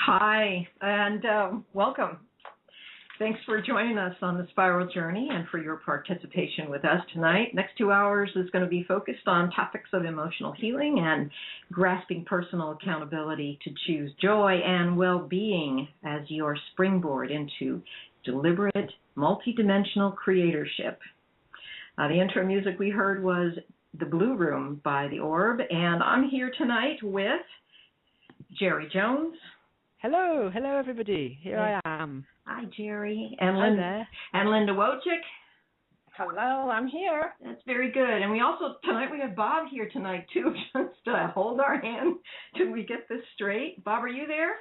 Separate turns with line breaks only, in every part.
Hi, and welcome. Thanks for joining us on the Spiral Journey and for your participation with us tonight. Next 2 hours is going to be focused on topics of emotional healing and grasping personal accountability to choose joy and well-being as your springboard into deliberate, multidimensional creatorship. The intro music we heard was The Blue Room by The Orb, and I'm here tonight with Geri Jones.
Hello everybody. Here I am.
Hi, Geri. And
Hi there.
And Linda Wojcik.
Hello, I'm here.
That's very good. And we have Bob here tonight, too, just to hold our hand till we get this straight. Bob, are you there?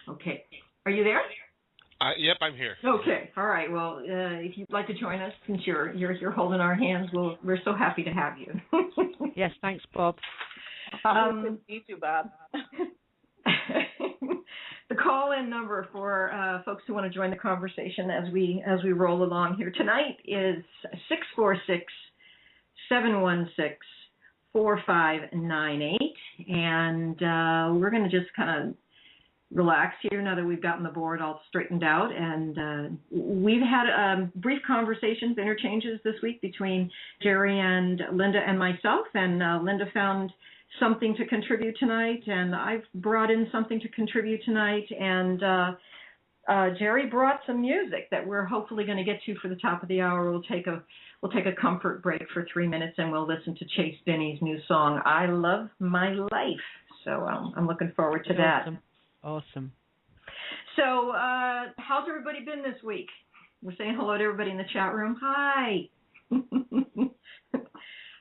Okay. Are you there?
Yep, I'm here.
Okay. All right. Well, if you'd like to join us, since you're holding our hands, we're so happy to have you.
Yes, thanks, Bob.
Good to meet you, Bob.
The call-in number for folks who want to join the conversation as we roll along here tonight is 646-716-4598, and we're going to just kind of relax here now that we've gotten the board all straightened out. And we've had brief conversations, interchanges this week between Geri and Linda and myself, and Linda found something to contribute tonight, and I've brought in something to contribute tonight, and Geri brought some music that we're hopefully going to get to for the top of the hour. We'll take a comfort break for 3 minutes, and we'll listen to Chase Binney's new song, I Love My Life. So I'm looking forward to that.
Awesome.
So how's everybody been this week? We're saying hello to everybody in the chat room. Hi.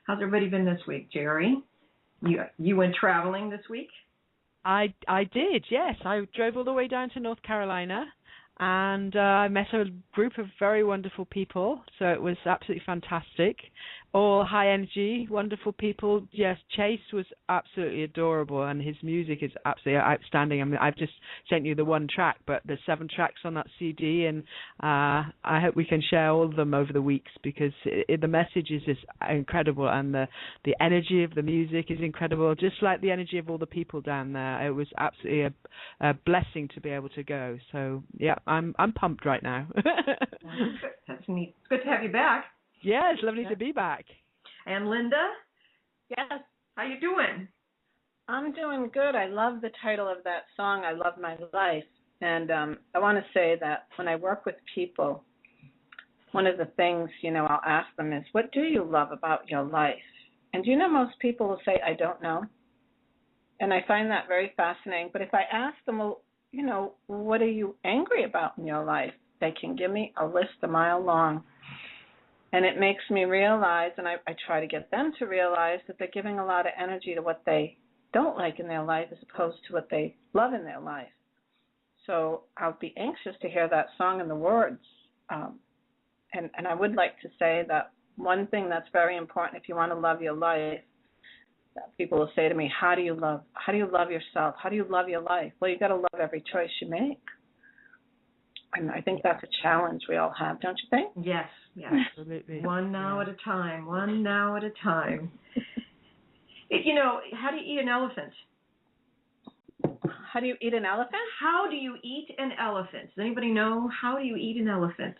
How's everybody been this week, Geri? You went traveling this week?
I did, yes. I drove all the way down to North Carolina, and I met a group of very wonderful people, so it was absolutely fantastic. All high energy, wonderful people. Yes, Chase was absolutely adorable, and his music is absolutely outstanding. I mean, I've just sent you the one track, but there's 7 tracks on that CD, and I hope we can share all of them over the weeks, because the message is just incredible, and the energy of the music is incredible, just like the energy of all the people down there. It was absolutely a blessing to be able to go. So, yeah, I'm pumped right now.
That's neat. It's good to have you back.
Yeah, it's lovely to be back.
And Linda?
Yes.
How you doing?
I'm doing good. I love the title of that song, I Love My Life. And I want to say that when I work with people, one of the things, I'll ask them is, what do you love about your life? And most people will say, I don't know. And I find that very fascinating. But if I ask them, well, what are you angry about in your life? They can give me a list a mile long. And it makes me realize, and I try to get them to realize, that they're giving a lot of energy to what they don't like in their life as opposed to what they love in their life. So I'll be anxious to hear that song and the words. And I would like to say that one thing that's very important if you want to love your life, that people will say to me, how do you love yourself? How do you love your life? Well, you got to love every choice you make. And I think that's a challenge we all have, don't you think?
Yes, absolutely. One now at a time. How do you eat an elephant?
How do you eat an elephant?
How do you eat an elephant? Does anybody know how do you eat an elephant?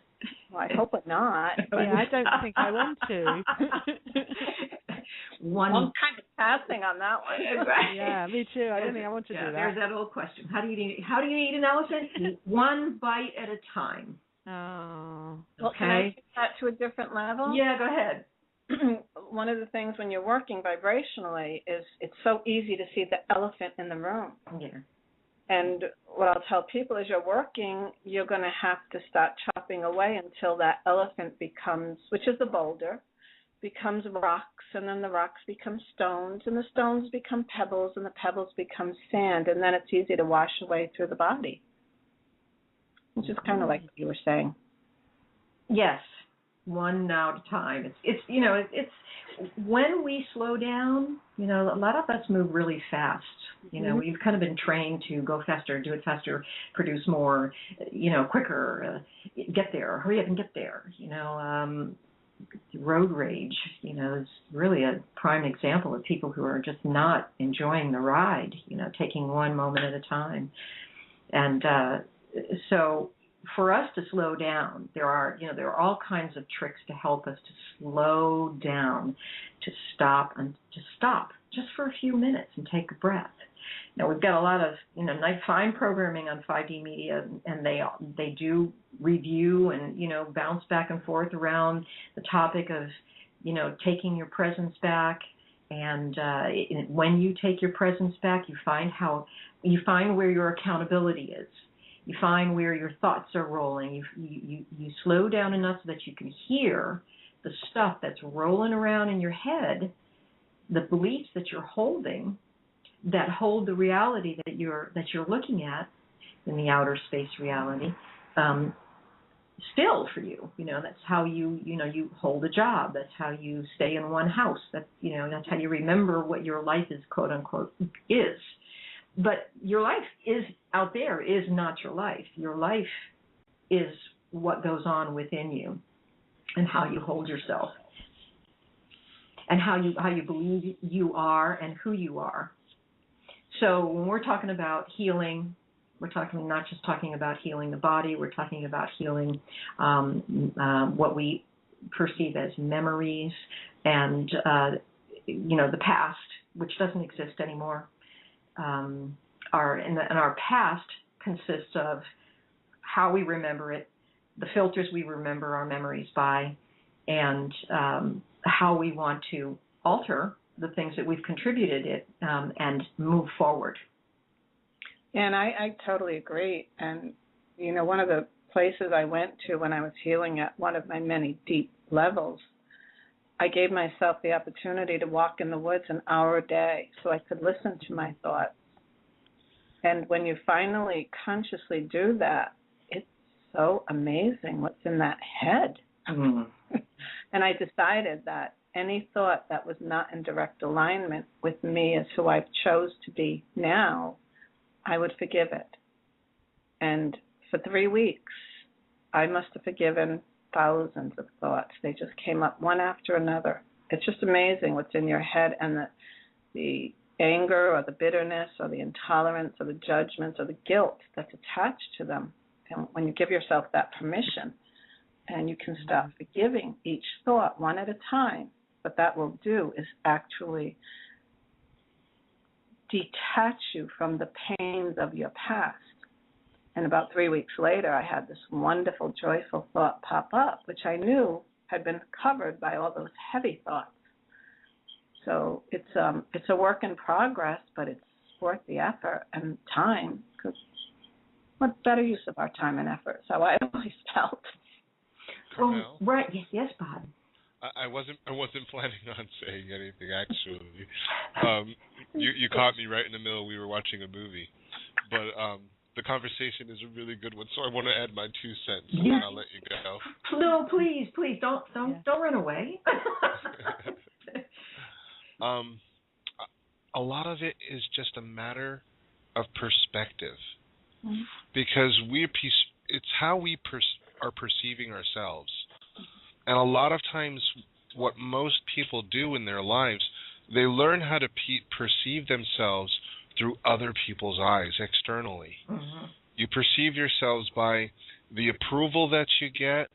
Well, I hope not.
Yeah, I don't think I want to.
I'm kind of passing on that one.
Yeah, me too. I don't think I want to do that.
There's that old question. How do you eat an elephant? Eat one bite at a time.
Oh.
Well, can I take that to a different level?
Yeah, go ahead.
One of the things when you're working vibrationally is it's so easy to see the elephant in the room.
Yeah.
And what I'll tell people is you're working, you're going to have to start chopping away until that elephant becomes, which is the boulder, becomes rocks, and then the rocks become stones, and the stones become pebbles, and the pebbles become sand, and then it's easy to wash away through the body, which is kind of like what you were saying.
Yes, one now at a time. It's when we slow down, a lot of us move really fast. We've kind of been trained to go faster, do it faster, produce more, quicker, get there, hurry up and get there, road rage, is really a prime example of people who are just not enjoying the ride, taking one moment at a time. And so for us to slow down, there are all kinds of tricks to help us to slow down, to stop just for a few minutes and take a breath. Now, we've got a lot of, nice fine programming on 5D media, and they do review and, bounce back and forth around the topic of, taking your presence back. And when you take your presence back, you find where your accountability is. You find where your thoughts are rolling. You slow down enough so that you can hear the stuff that's rolling around in your head, the beliefs that you're holding, that hold the reality that you're looking at in the outer space reality, still for you. That's how you hold a job. That's how you stay in one house. That's how you remember what your life is, quote unquote, is. But your life is out there is not your life. Your life is what goes on within you, and how you hold yourself, and how you believe you are and who you are. So when we're talking about healing, we're not just talking about healing the body. We're talking about healing what we perceive as memories and the past, which doesn't exist anymore. Our past consists of how we remember it, the filters we remember our memories by, and how we want to alter the things that we've contributed it and move forward.
And I totally agree. And, one of the places I went to when I was healing at one of my many deep levels, I gave myself the opportunity to walk in the woods an hour a day so I could listen to my thoughts. And when you finally consciously do that, it's so amazing what's in that head.
Mm-hmm.
And I decided that any thought that was not in direct alignment with me as who I've chose to be now, I would forgive it. And for 3 weeks, I must have forgiven thousands of thoughts. They just came up one after another. It's just amazing what's in your head, and the anger or the bitterness or the intolerance or the judgments or the guilt that's attached to them. And when you give yourself that permission, and you can start forgiving each thought one at a time, what that will do is actually detach you from the pains of your past. And about 3 weeks later, I had this wonderful, joyful thought pop up, which I knew had been covered by all those heavy thoughts. So it's a work in progress, but it's worth the effort and time, because what better use of our time and effort? So I always felt.
Carmelle?
Oh, right. Yes, Bob.
I wasn't planning on saying anything, actually. You caught me right in the middle. We were watching a movie, but the conversation is a really good one. So I want to add my 2 cents, and then I'll let you go.
No, please, don't run away.
A lot of it is just a matter of perspective, because it's how we are perceiving ourselves. And a lot of times what most people do in their lives, they learn how to perceive themselves through other people's eyes externally.
Mm-hmm.
You perceive yourselves by the approval that you get,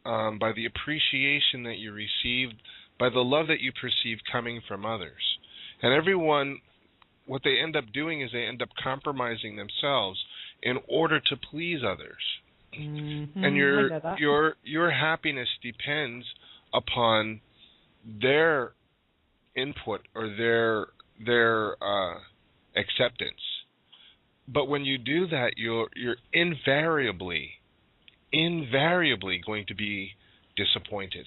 by the appreciation that you receive, by the love that you perceive coming from others. And everyone, what they end up doing is they end up compromising themselves in order to please others.
Mm-hmm.
And your happiness depends upon their input or their acceptance. But when you do that, you're invariably going to be disappointed,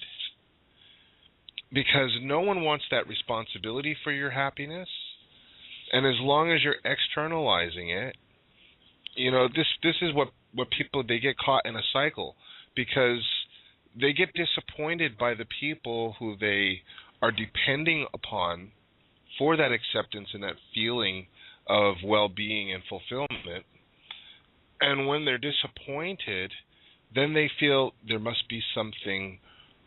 because no one wants that responsibility for your happiness. And as long as you're externalizing it, this is what people, they get caught in a cycle, because they get disappointed by the people who they are depending upon for that acceptance and that feeling of well-being and fulfillment. And when they're disappointed, then they feel there must be something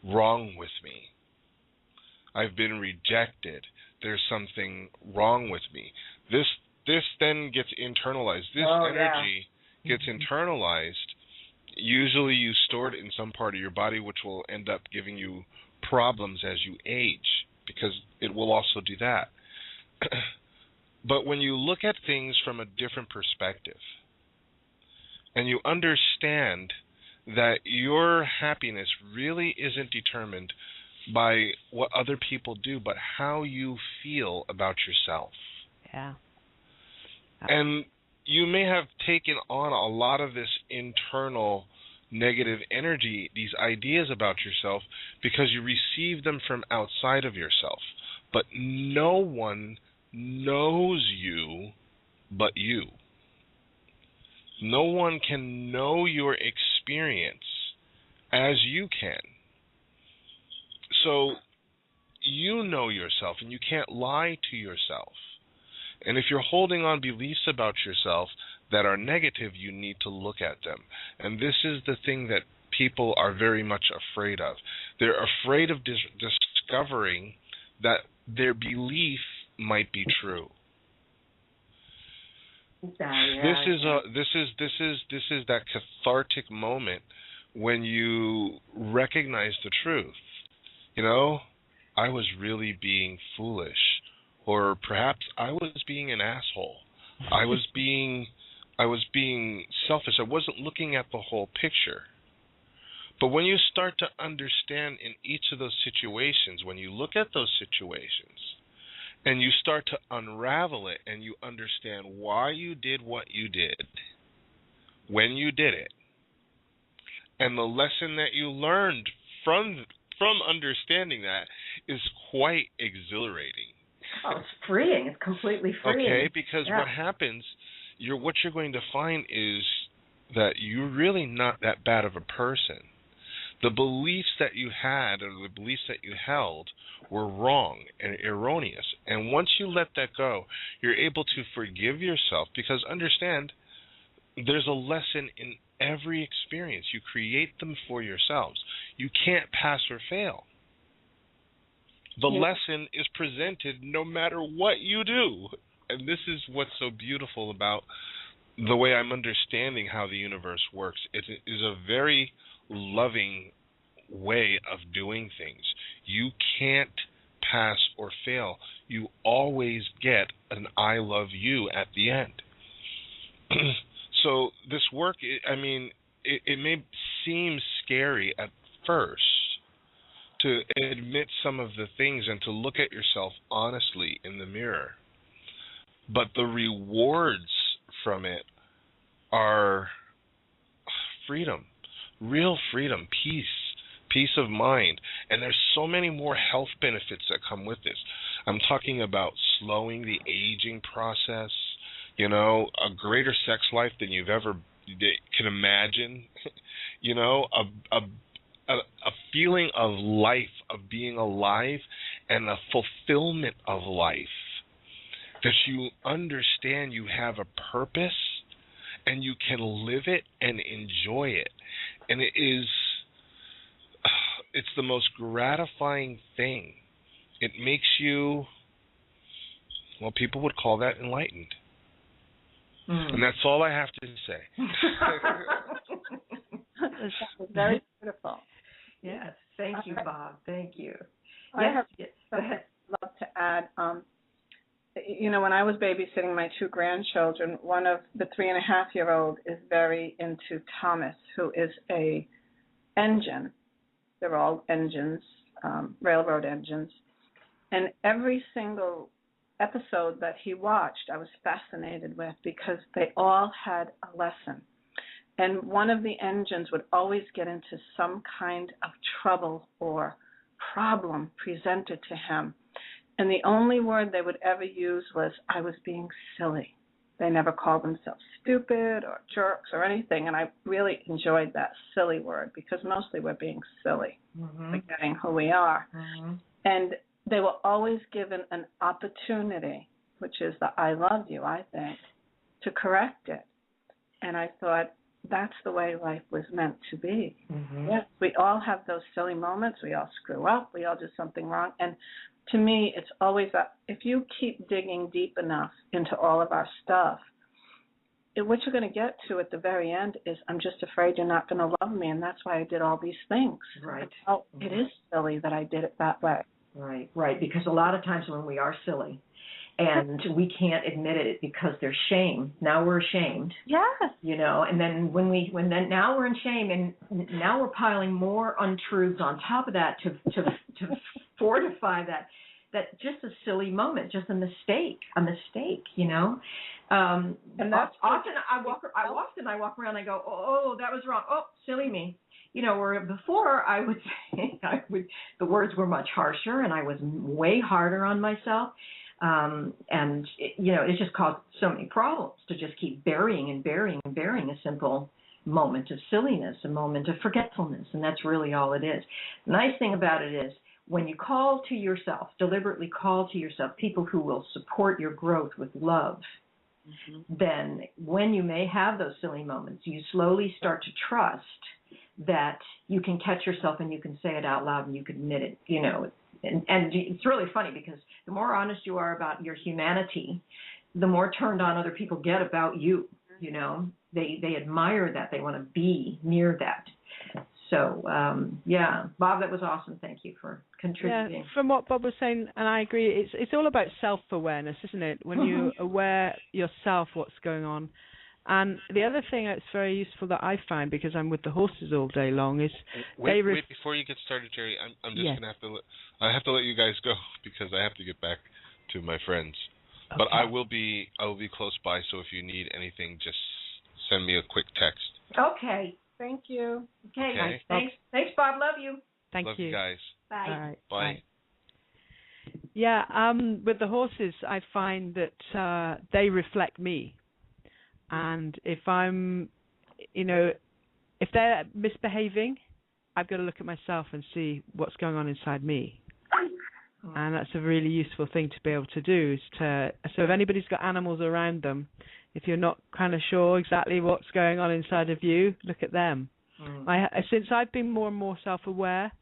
wrong with me. I've been rejected. There's something wrong with me. This then gets internalized. This energy gets internalized. Usually you store it in some part of your body, which will end up giving you problems as you age, because it will also do that. But when you look at things from a different perspective, and you understand that your happiness really isn't determined by what other people do, but how you feel about yourself.
Yeah.
And you may have taken on a lot of this internal negative energy, these ideas about yourself, because you receive them from outside of yourself. But no one knows you but you. No one can know your experience as you can. So you know yourself, and you can't lie to yourself. And if you're holding on beliefs about yourself that are negative, you need to look at them. And this is the thing that people are very much afraid of. They're afraid of discovering that their belief might be true. This is that cathartic moment when you recognize the truth. You know, I was really being foolish, or perhaps I was being an asshole. I was being selfish. I wasn't looking at the whole picture. But when you start to understand in each of those situations, when you look at those situations, and you start to unravel it, and you understand why you did what you did, when you did it, and the lesson that you learned from understanding that is quite exhilarating.
Oh, it's freeing. It's completely freeing.
Okay, because what happens, what you're going to find is that you're really not that bad of a person. The beliefs that you had, or the beliefs that you held, were wrong and erroneous. And once you let that go, you're able to forgive yourself, because understand, there's a lesson in every experience. You create them for yourselves. You can't pass or fail. The lesson is presented no matter what you do. And this is what's so beautiful about the way I'm understanding how the universe works. It is a very loving way of doing things. You can't pass or fail. You always get an I love you at the end. So this work, it may seem scary at first to admit some of the things and to look at yourself honestly in the mirror. But the rewards from it are freedom, real freedom, peace of mind. And there's so many more health benefits that come with this. I'm talking about slowing the aging process, a greater sex life than you've ever can imagine, a feeling of life, of being alive, and a fulfillment of life, that you understand you have a purpose and you can live it and enjoy it. And it's the most gratifying thing. It makes you, people would call that enlightened. And that's all I have to say.
That's very beautiful.
Yes, thank you, Bob. Thank you.
I have something I'd love to add. When I was babysitting my two grandchildren, one of the 3.5-year-old is very into Thomas, who is a engine. They're all engines, railroad engines. And every single episode that he watched, I was fascinated with, because they all had a lesson. And one of the engines would always get into some kind of trouble or problem presented to him. And the only word they would ever use was, I was being silly. They never called themselves stupid or jerks or anything. And I really enjoyed that silly word, because mostly we're being silly, forgetting who we are. And they were always given an opportunity, which is the I love you, I think, to correct it. And I thought, that's the way life was meant to be.
Mm-hmm.
Yes, we all have those silly moments. We all screw up. We all do something wrong. And to me, it's always if you keep digging deep enough into all of our stuff, what you're going to get to at the very end is, I'm just afraid you're not going to love me, and that's why I did all these things.
Right.
Oh, it is silly that I did it that way.
Right, because a lot of times when we are silly and we can't admit it because there's shame, now we're ashamed.
Yes.
And then now we're in shame, and now we're piling more untruths on top of that to fortify that just a silly moment, just a mistake. And that's often I walk around and I go, oh, that was wrong. Oh, silly me. Where before I would say the words were much harsher, and I was way harder on myself. It just caused so many problems to just keep burying a simple moment of silliness, a moment of forgetfulness, and that's really all it is. The nice thing about it is, when you deliberately call to yourself people who will support your growth with love, then when you may have those silly moments, you slowly start to trust that you can catch yourself and you can say it out loud and you can admit it, And it's really funny because the more honest you are about your humanity, the more turned on other people get about you, They admire that. They want to be near that. So, Bob, that was awesome. Thank you for contributing.
Yeah, from what Bob was saying, and I agree, it's all about self-awareness, isn't it? When you're aware yourself what's going on. And the other thing that's very useful that I find, because I'm with the horses all day long, is
wait before you get started, Geri. I'm just gonna have to let you guys go because I have to get back to my friends. Okay. But I will be close by. So if you need anything, just send me a quick text.
Okay.
Thank you.
Okay. Thanks, Bob. Love you.
Thank you.
Love you guys.
Bye.
All right.
Bye.
Yeah. With the horses, I find that they reflect me. And if I'm, if they're misbehaving, I've got to look at myself and see what's going on inside me. And that's a really useful thing to be able to do. So if anybody's got animals around them, if you're not kind of sure exactly what's going on inside of you, look at them. Since I've been more and more self-aware,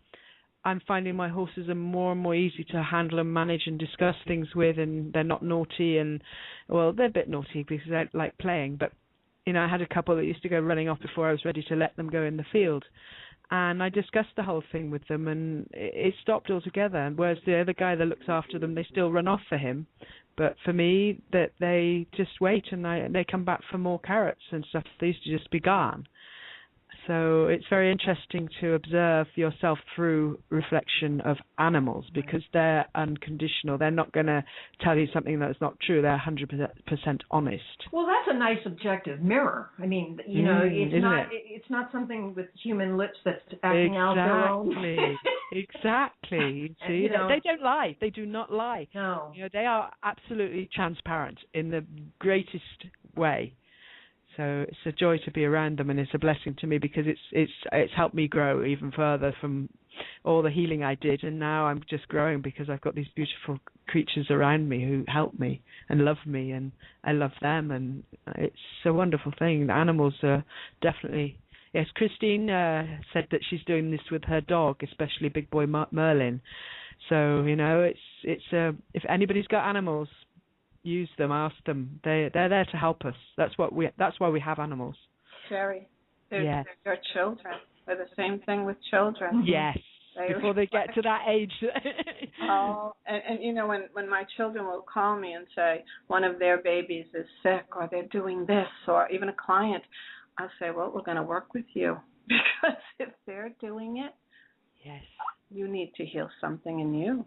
I'm finding my horses are more and more easy to handle and manage and discuss things with, and they're not naughty. And, well, they're a bit naughty because I like playing, but, I had a couple that used to go running off before I was ready to let them go in the field. And I discussed the whole thing with them, and it stopped altogether. And whereas the other guy that looks after them, they still run off for him. But for me, that they just wait, and they come back for more carrots and stuff. They used to just be gone. So it's very interesting to observe yourself through reflection of animals because they're unconditional. They're not going to tell you something that's not true. They're 100% honest.
Well, that's a nice objective mirror. I mean, it's not something with human lips that's acting out their own.
Exactly. See, they don't lie. They do not lie.
No.
They are absolutely transparent in the greatest way. So it's a joy to be around them, and it's a blessing to me because it's helped me grow even further from all the healing I did, and now I'm just growing because I've got these beautiful creatures around me who help me and love me, and I love them, and it's a wonderful thing. The animals are definitely. Yes, Christine said that she's doing this with her dog, especially Big Boy Merlin. So it's if anybody's got animals, use them, ask them. They're there to help us. That's why we have animals.
Geri, they're children. They're the same thing with children.
Yes. Before they get to that age.
And when my children will call me and say one of their babies is sick or they're doing this, or even a client, I'll say, well, we're going to work with you because if they're doing it,
yes,
you need to heal something in you.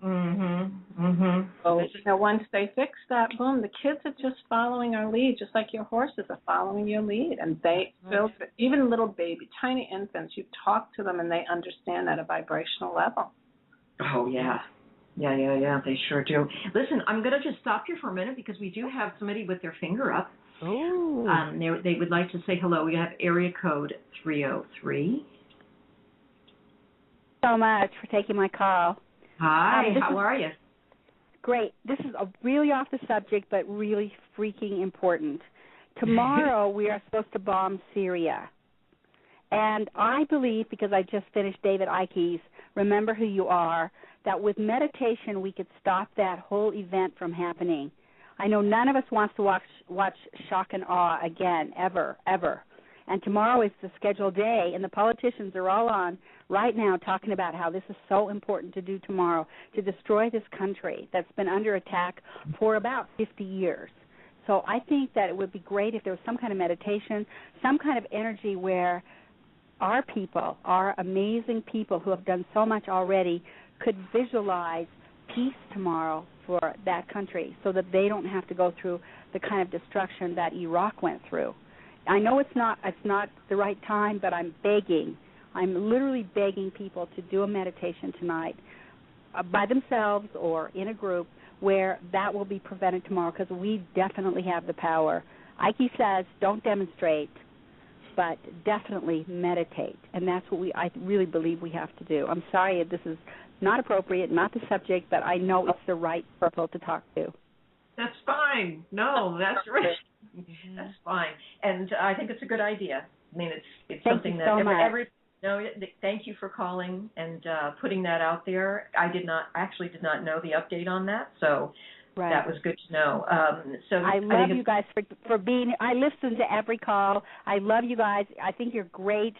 So
once they fix that, boom, the kids are just following our lead, just like your horses are following your lead. And they filter, even little baby, tiny infants, you talk to them and they understand at a vibrational level.
Oh, yeah. Yeah, they sure do. Listen, I'm going to just stop here for a minute because we do have somebody with their finger up.
Oh.
They would like to say hello. We have area code 303.
So much for taking my call.
Hi, how are you?
Great. This is really off the subject, but really freaking important. Tomorrow we are supposed to bomb Syria. And I believe, because I just finished David Icke's Remember Who You Are, that with meditation we could stop that whole event from happening. I know none of us wants to watch shock and awe again, ever. And tomorrow is the scheduled day, and the politicians are all on right now talking about how this is so important to do tomorrow, to destroy this country that's been under attack for about 50 years. So I think that it would be great if there was some kind of meditation, some kind of energy where our people, our amazing people who have done so much already, could visualize peace tomorrow for that country so that they don't have to go through the kind of destruction that Iraq went through. I know it's not the right time, but I'm literally begging people to do a meditation tonight by themselves or in a group where that will be prevented tomorrow, because we definitely have the power. Ike says don't demonstrate, but definitely meditate, and that's what I really believe we have to do. I'm sorry if this is not appropriate, not the subject, but I know it's the right people to talk to.
That's fine. No, that's right. That's fine. And I think it's a good idea. I mean, it's something that thank you for calling and putting that out there. I did not know the update on that, so that was good to know. So
I love you guys for being. I listen to every call. I love you guys. I think you're great.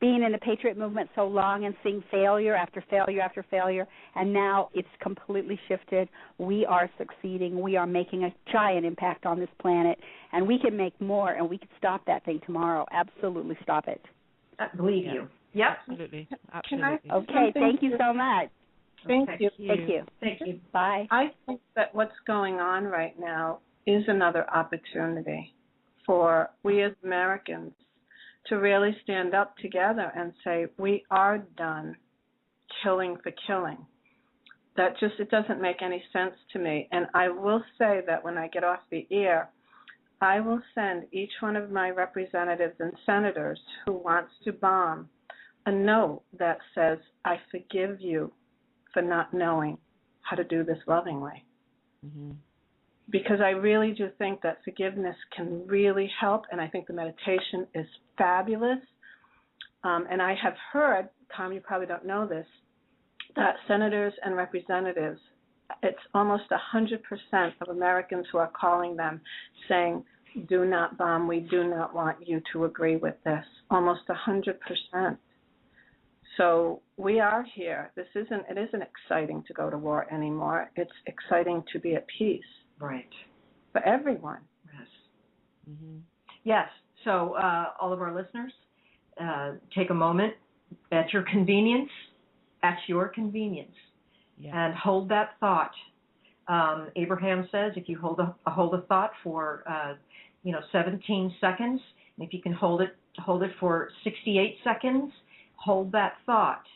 Being in the Patriot movement so long and seeing failure after failure after failure, and now it's completely shifted. We are succeeding. We are making a giant impact on this planet, and we can make more, and we can stop that thing tomorrow. Absolutely stop it.
I believe you. Yep.
Absolutely.
Okay, thank you so much.
Thank you.
Thank you. Bye.
I think that what's going on right now is another opportunity for we as Americans to really stand up together and say, we are done killing for killing. It doesn't make any sense to me. And I will say that when I get off the air, I will send each one of my representatives and senators who wants to bomb a note that says, I forgive you for not knowing how to do this lovingly. Mm-hmm. Because I really do think that forgiveness can really help, and I think the meditation is fabulous. And I have heard, Tom, you probably don't know this, that senators and representatives, it's almost 100% of Americans who are calling them saying, do not bomb, we do not want you to agree with this. Almost 100%. So we are here. It isn't exciting to go to war anymore. It's exciting to be at peace.
Right.
For everyone.
Yes. Mm-hmm. Yes. So all of our listeners, take a moment at your convenience, and hold that thought. Abraham says if you hold a thought for 17 seconds, and if you can hold it for 68 seconds, hold that thought.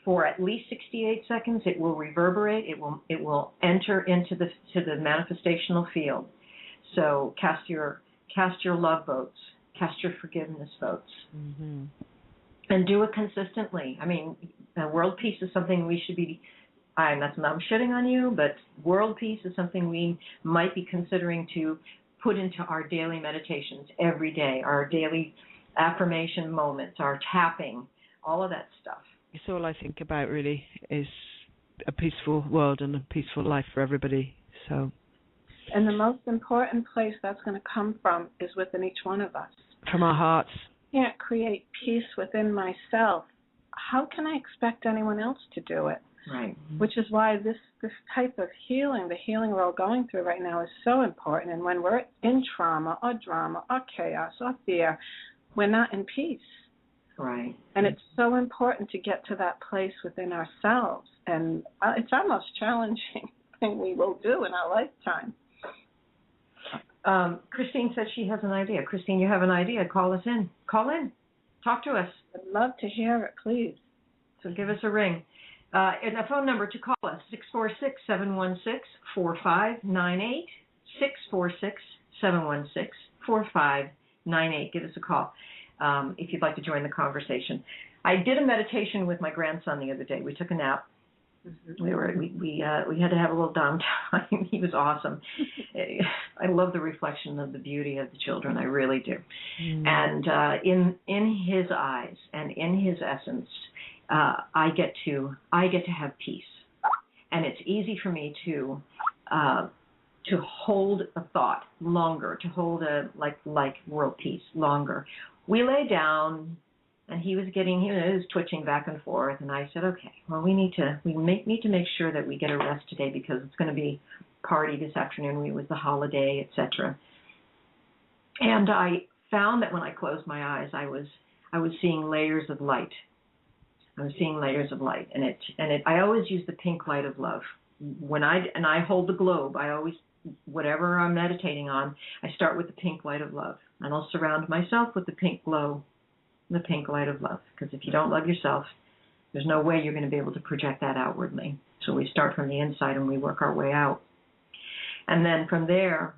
For at least 68 seconds, it will reverberate. It will enter into the manifestational field. So cast your love votes, cast your forgiveness votes, and do it consistently. I mean, world peace is something we should be. I'm shitting on you, but world peace is something we might be considering to put into our daily meditations every day, our daily affirmation moments, our tapping, all of that stuff.
It's all I think about, really, is a peaceful world and a peaceful life for everybody. So,
and the most important place that's going to come from is within each one of us.
From our hearts.
I can't create peace within myself. How can I expect anyone else to do it?
Right.
Which is why this type of healing, the healing we're all going through right now, is so important. And when we're in trauma or drama or chaos or fear, we're not in peace.
Right.
And it's so important to get to that place within ourselves. And it's our most challenging thing we will do in our lifetime.
Christine said she has an idea. Christine, you have an idea. Call us in. Call in. Talk to us.
I'd love to hear it, please.
So give us a ring. And a phone number to call us, 646-716-4598, 646-716-4598. Give us a call if you'd like to join the conversation. I did a meditation with my grandson the other day. We took a nap, We had to have a little downtime. He was awesome. I love the reflection of the beauty of the children. I really do. And in his eyes and in his essence, I get to have peace, and it's easy for me to hold a thought longer, to hold a like world peace longer. We lay down. And he was twitching back and forth, and I said, okay, well, we need to make sure that we get a rest today because it's going to be party this afternoon. It was the holiday, etc. And I found that when I closed my eyes, I was seeing layers of light. I was seeing layers of light, and I always use the pink light of love when I hold the globe. I always, whatever I'm meditating on, I start with the pink light of love, and I'll surround myself with the pink glow. The pink light of love, because if you don't love yourself, there's no way you're going to be able to project that outwardly. So we start from the inside and we work our way out. And then from there,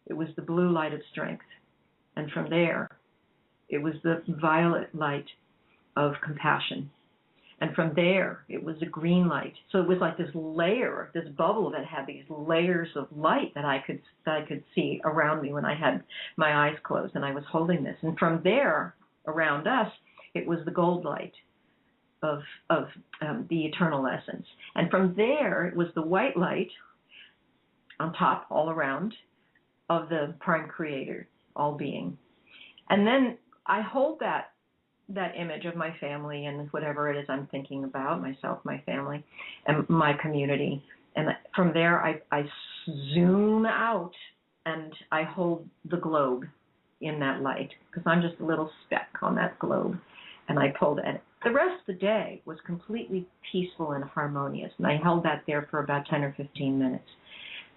it was the blue light of strength. And from there, it was the violet light of compassion. And from there, it was the green light. So it was like this layer, this bubble that had these layers of light that I could see around me when I had my eyes closed and I was holding this. And from there, around us, it was the gold light of the eternal essence. And from there, it was the white light on top, all around, of the prime creator, all being. And then I hold that image of my family and whatever it is I'm thinking about, myself, my family, and my community. And from there, I zoom out and I hold the globe in that light, because I'm just a little speck on that globe, and I pulled it. The rest of the day was completely peaceful and harmonious, and I held that there for about 10 or 15 minutes.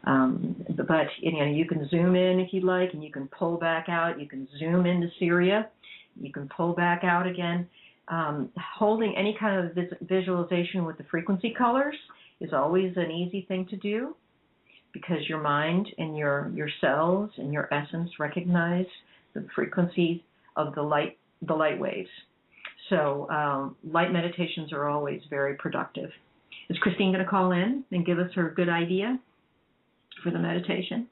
But you can zoom in if you'd like, and you can pull back out. You can zoom into Syria. You can pull back out again. Holding any kind of visualization with the frequency colors is always an easy thing to do, because your mind and your cells and your essence recognize the frequencies of the light waves. So light meditations are always very productive. Is Christine going to call in and give us her good idea for the meditation?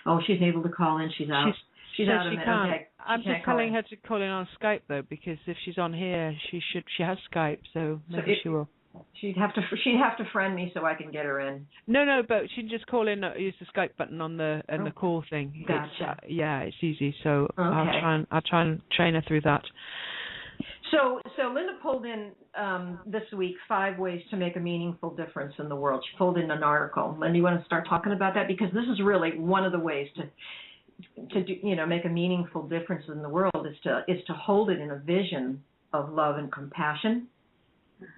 Oh, she's able to call in. She's out. She's out of it. Okay.
I'm just telling her to call in on Skype though, because if she's on here, she has Skype, so maybe she will.
She'd have to friend me so I can get her in.
No, but she can just call in. Use the Skype button on the call thing.
Gotcha.
It's easy. So
okay.
I'll try and train her through that.
So Linda pulled in this week 5 ways to make a meaningful difference in the world. She pulled in an article. Linda, you want to start talking about that, because this is really one of the ways to do, make a meaningful difference in the world is to hold it in a vision of love and compassion.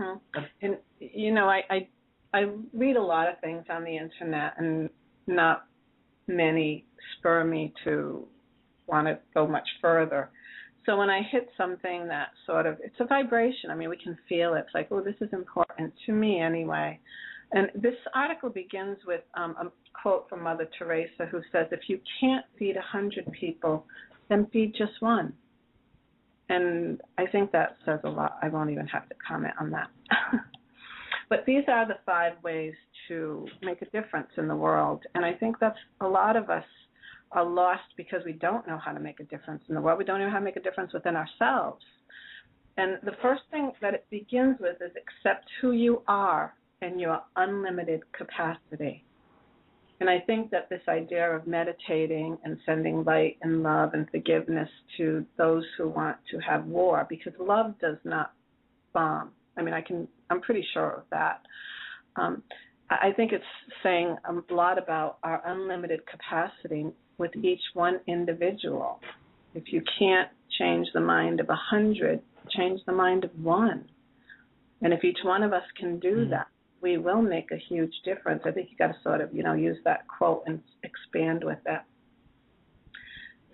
Mm-hmm. And I read a lot of things on the internet, and not many spur me to want to go much further. So when I hit something that it's a vibration. I mean, we can feel it. It's like, oh, this is important to me anyway. And this article begins with a quote from Mother Teresa, who says, if you can't feed 100 people, then feed just one. And I think that says a lot. I won't even have to comment on that. But these are the 5 ways to make a difference in the world. And I think that's a lot of us are lost because we don't know how to make a difference in the world. We don't know how to make a difference within ourselves. And the first thing that it begins with is accept who you are and your unlimited capacity. And I think that this idea of meditating and sending light and love and forgiveness to those who want to have war, because love does not bomb. I mean, I'm pretty sure of that. I think it's saying a lot about our unlimited capacity with each one individual. If you can't change the mind of 100, change the mind of 1. And if each one of us can do that, we will make a huge difference. I think you got to use that quote and expand with that.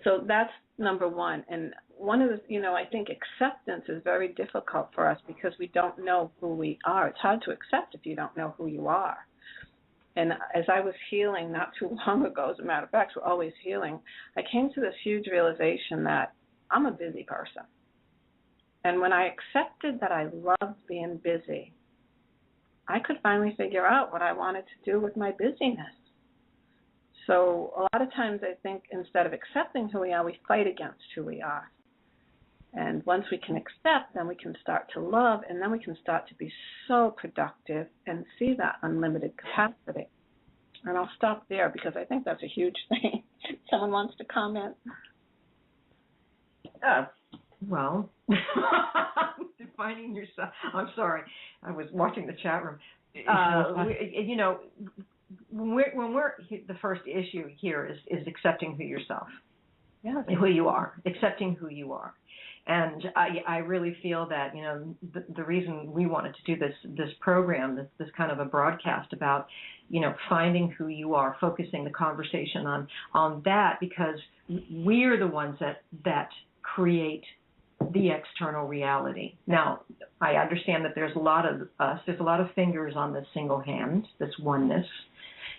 So that's number 1. And one of the, I think acceptance is very difficult for us because we don't know who we are. It's hard to accept if you don't know who you are. And as I was healing not too long ago, as a matter of fact, we're always healing, I came to this huge realization that I'm a busy person. And when I accepted that I loved being busy, I could finally figure out what I wanted to do with my busyness. So a lot of times I think instead of accepting who we are, we fight against who we are. And once we can accept, then we can start to love, and then we can start to be so productive and see that unlimited capacity. And I'll stop there because I think that's a huge thing. Someone wants to comment?
Well, defining yourself. I'm sorry. I was watching the chat room. You know, when we're the first issue here is accepting who yourself, who you are, accepting who you are. And I really feel that, you know, the reason we wanted to do this program, this kind of a broadcast about, you know, finding who you are, focusing the conversation on that, because we're the ones that create the external reality. Now, I understand that there's a lot of us, there's a lot of fingers on this single hand, this oneness,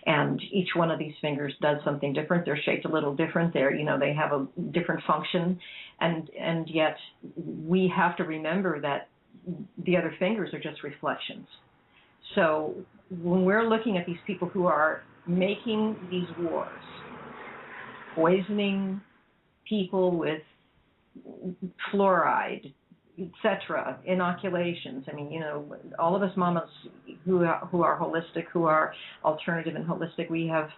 and each one of these fingers does something different. They're shaped a little different. They have a different function, and yet we have to remember that the other fingers are just reflections. So when we're looking at these people who are making these wars, poisoning people with fluoride, etc., inoculations. I mean, you know, all of us mamas who are holistic, who are alternative and holistic, we have,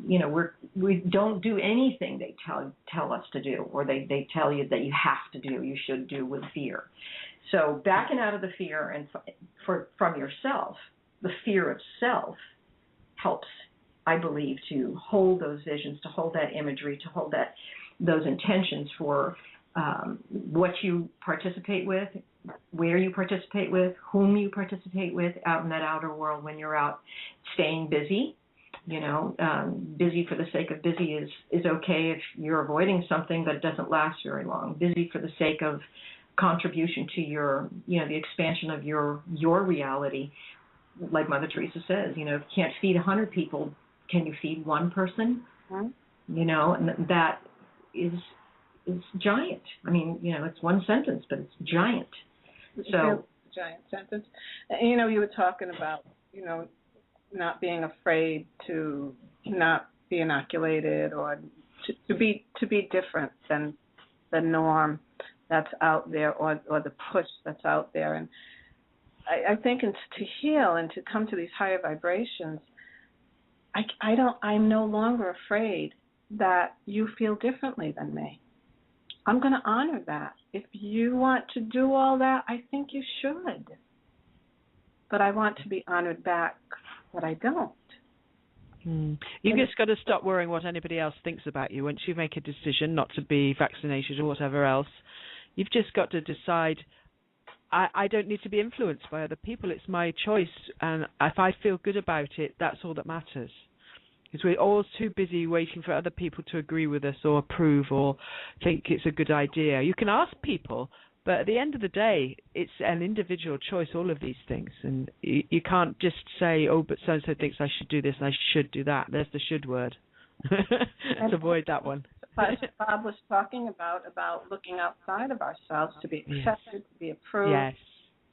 you know, we don't do anything they tell us to do, or they tell you that you have to do, you should do, with fear. So backing out of the fear and from yourself, the fear of self helps, I believe, to hold those visions, to hold that imagery, to hold those intentions for what you participate with, where you participate with, whom you participate with out in that outer world when you're out staying busy. You know, busy for the sake of busy is okay if you're avoiding something, but it doesn't last very long. Busy for the sake of contribution to your, you know, the expansion of your reality. Like Mother Teresa says, you know, if you can't feed 100 people, can you feed one person? Mm-hmm. You know, and that is giant. I mean, you know, it's one sentence, but it's giant. So
giant sentence. And, you know, you were talking about, you know, not being afraid to not be inoculated, or to be different than the norm that's out there, or the push that's out there. And I think to heal and to come to these higher vibrations, I'm no longer afraid that you feel differently than me. I'm going to honor that. If you want to do all that, I think you should. But I want to be honored back that I don't.
You just got to stop worrying what anybody else thinks about you. Once you make a decision not to be vaccinated or whatever else, you've just got to decide, I don't need to be influenced by other people. It's my choice. And if I feel good about it, that's all that matters. Because we're all too busy waiting for other people to agree with us or approve or think it's a good idea. You can ask people, but at the end of the day, it's an individual choice, all of these things. And you can't just say, oh, but so-and-so thinks I should do this and I should do that. There's the should word. Let's avoid that one.
Bob was talking about looking outside of ourselves to be accepted, to be approved.
Yes,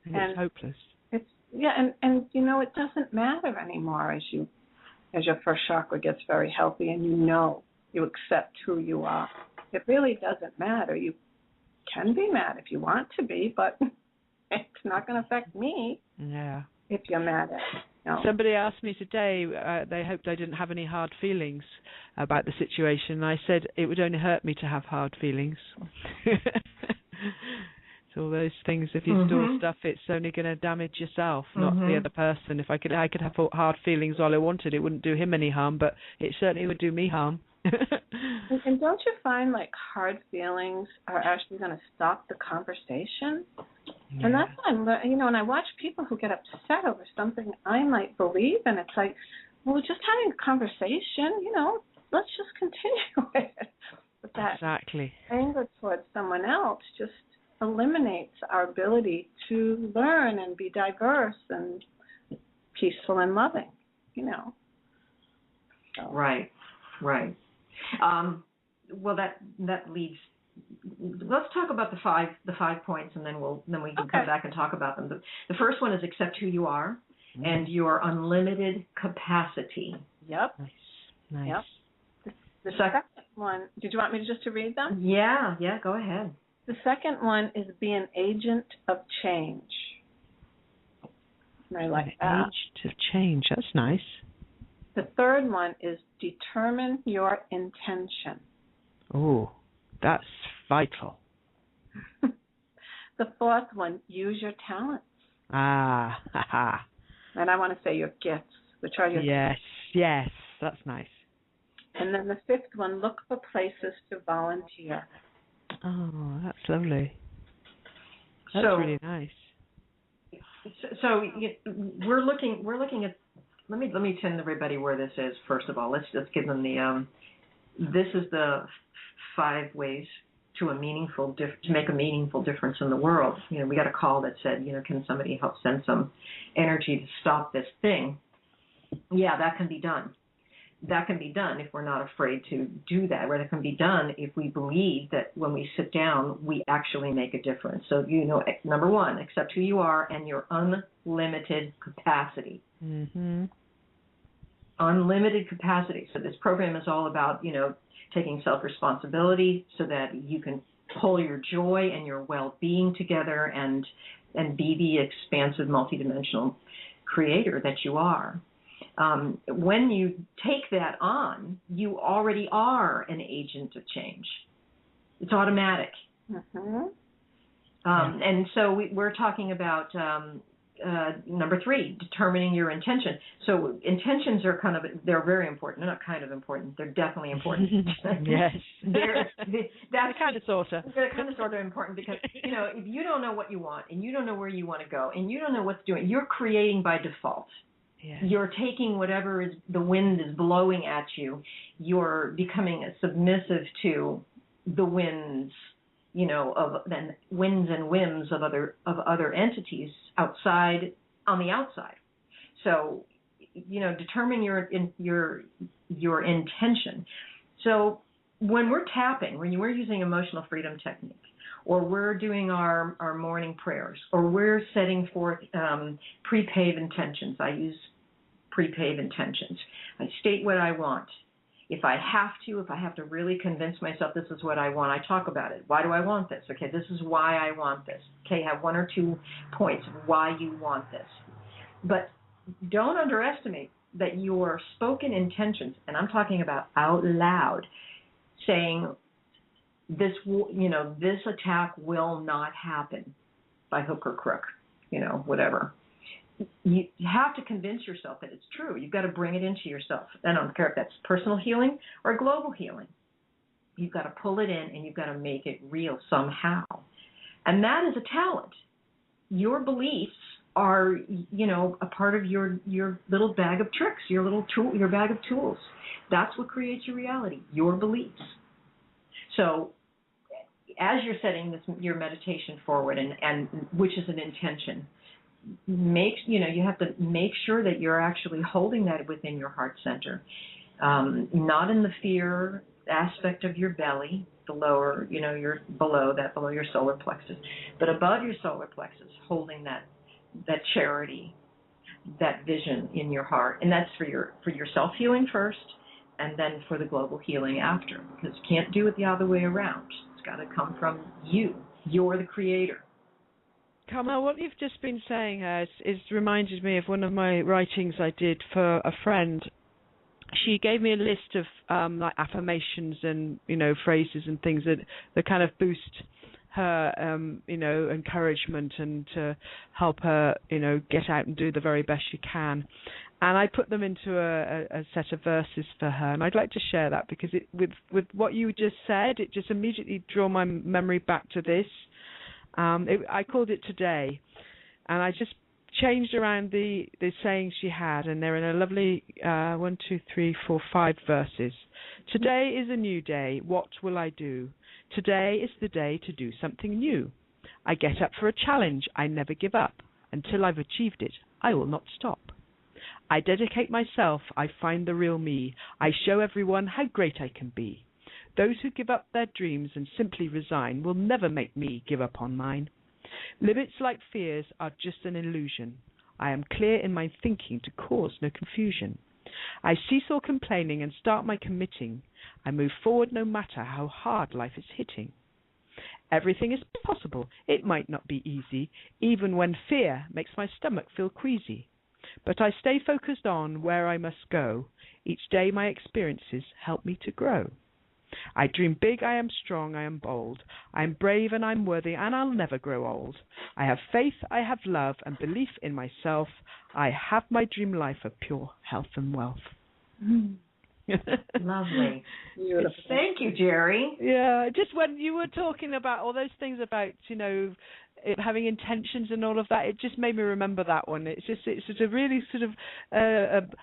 and it's hopeless.
And you know, it doesn't matter anymore as your first chakra gets very healthy and you accept who you are. It really doesn't matter. You can be mad if you want to be, but it's not going to affect me if you're mad at me. No.
Somebody asked me today, they hoped I didn't have any hard feelings about the situation. And I said it would only hurt me to have hard feelings. So all those things, if you store stuff, it's only going to damage yourself, not the other person. If I could have hard feelings all I wanted, it wouldn't do him any harm, but it certainly would do me harm.
And don't you find like hard feelings are actually going to stop the conversation? Yeah. And that's why when I watch people who get upset over something I might believe in, it's like, well, we're just having a conversation, let's just continue it. But that anger towards someone else just eliminates our ability to learn and be diverse and peaceful and loving, So.
Right. Well, that leads. Let's talk about the five points, and then we can come back and talk about them. The first one is accept who you are. and your unlimited capacity.
Yep.
Nice.
Yep. The second one, did you want me to read them?
Yeah, go ahead.
The second one is be an agent of change. I like that.
Agent of change. That's nice.
The third one is determine your intention.
Oh, that's vital.
The fourth one, use your talents.
Ah, haha.
And I want to say your gifts, which are your
Yes, that's nice.
And then the fifth one, look for places to volunteer.
Oh, that's lovely. That's really nice.
So we're looking at. Let me tell everybody where this is. First of all, let's just give them the. This is the 5 ways to make a meaningful difference in the world. We got a call that said, can somebody help send some energy to stop this thing? Yeah, that can be done. That can be done if we're not afraid to do that. Or that can be done if we believe that when we sit down, we actually make a difference. So, number 1, accept who you are and your unlimited capacity.
Mm-hmm.
Unlimited capacity. So this program is all about, taking self-responsibility so that you can pull your joy and your well-being together and be the expansive, multidimensional creator that you are. When you take that on, you already are an agent of change. It's automatic.
Mm-hmm.
And so we're talking about number 3, determining your intention. So intentions are they're very important. They're not kind of important. They're definitely important.
Yes.
They're
kind of sort of
important because, if you don't know what you want and you don't know where you want to go and you don't know what's doing, you're creating by default.
Yeah.
You're taking whatever the wind is blowing at you. You're becoming submissive to the winds, of then winds and whims of other entities outside on the outside. So, determine your intention. So when we're tapping, when we're using emotional freedom technique, or we're doing our morning prayers, or we're setting forth pre-pave intentions. I use pre-pave intentions. I state what I want. If I have to really convince myself this is what I want, I talk about it. Why do I want this? Okay, this is why I want this. Okay, have 1 or 2 points of why you want this. But don't underestimate that your spoken intentions, and I'm talking about out loud, saying this attack will not happen by hook or crook, whatever. You have to convince yourself that it's true. You've got to bring it into yourself. I don't care if that's personal healing or global healing. You've got to pull it in and you've got to make it real somehow. And that is a talent. Your beliefs are, a part of your little bag of tricks, your little tool, your bag of tools. That's what creates your reality, your beliefs. So as you're setting your meditation forward, and which is an intention, you have to make sure that you're actually holding that within your heart center, not in the fear aspect of your belly, the lower, you're below your solar plexus, but above your solar plexus, holding that charity, that vision in your heart, and that's for your self-healing first, and then for the global healing after, because you can't do it the other way around. It's got to come from you. You're the creator.
Carmelle, what you've just been saying is reminded me of one of my writings I did for a friend. She gave me a list of affirmations and phrases and things that kind of boost her encouragement and to help her get out and do the very best she can. And I put them into a set of verses for her, and I'd like to share that because with what you just said, it just immediately drew my memory back to this. I called it Today, and I just changed around the sayings she had, and they're in a lovely 1, 2, 3, 4, 5 verses. Today is a new day. What will I do? Today is the day to do something new. I get up for a challenge. I never give up. Until I've achieved it, I will not stop. I dedicate myself. I find the real me. I show everyone how great I can be. Those who give up their dreams and simply resign will never make me give up on mine. Limits like fears are just an illusion. I am clear in my thinking to cause no confusion. I cease all complaining and start my committing. I move forward no matter how hard life is hitting. Everything is possible. It might not be easy, even when fear makes my stomach feel queasy. But I stay focused on where I must go. Each day my experiences help me to grow. I dream big, I am strong, I am bold. I am brave and I'm worthy, and I'll never grow old. I have faith, I have love and belief in myself. I have my dream life of pure health and wealth.
Lovely.
Beautiful.
Thank you, Geri.
Yeah, just when you were talking about all those things about, having intentions and all of that, it just made me remember that one. It's a really sort of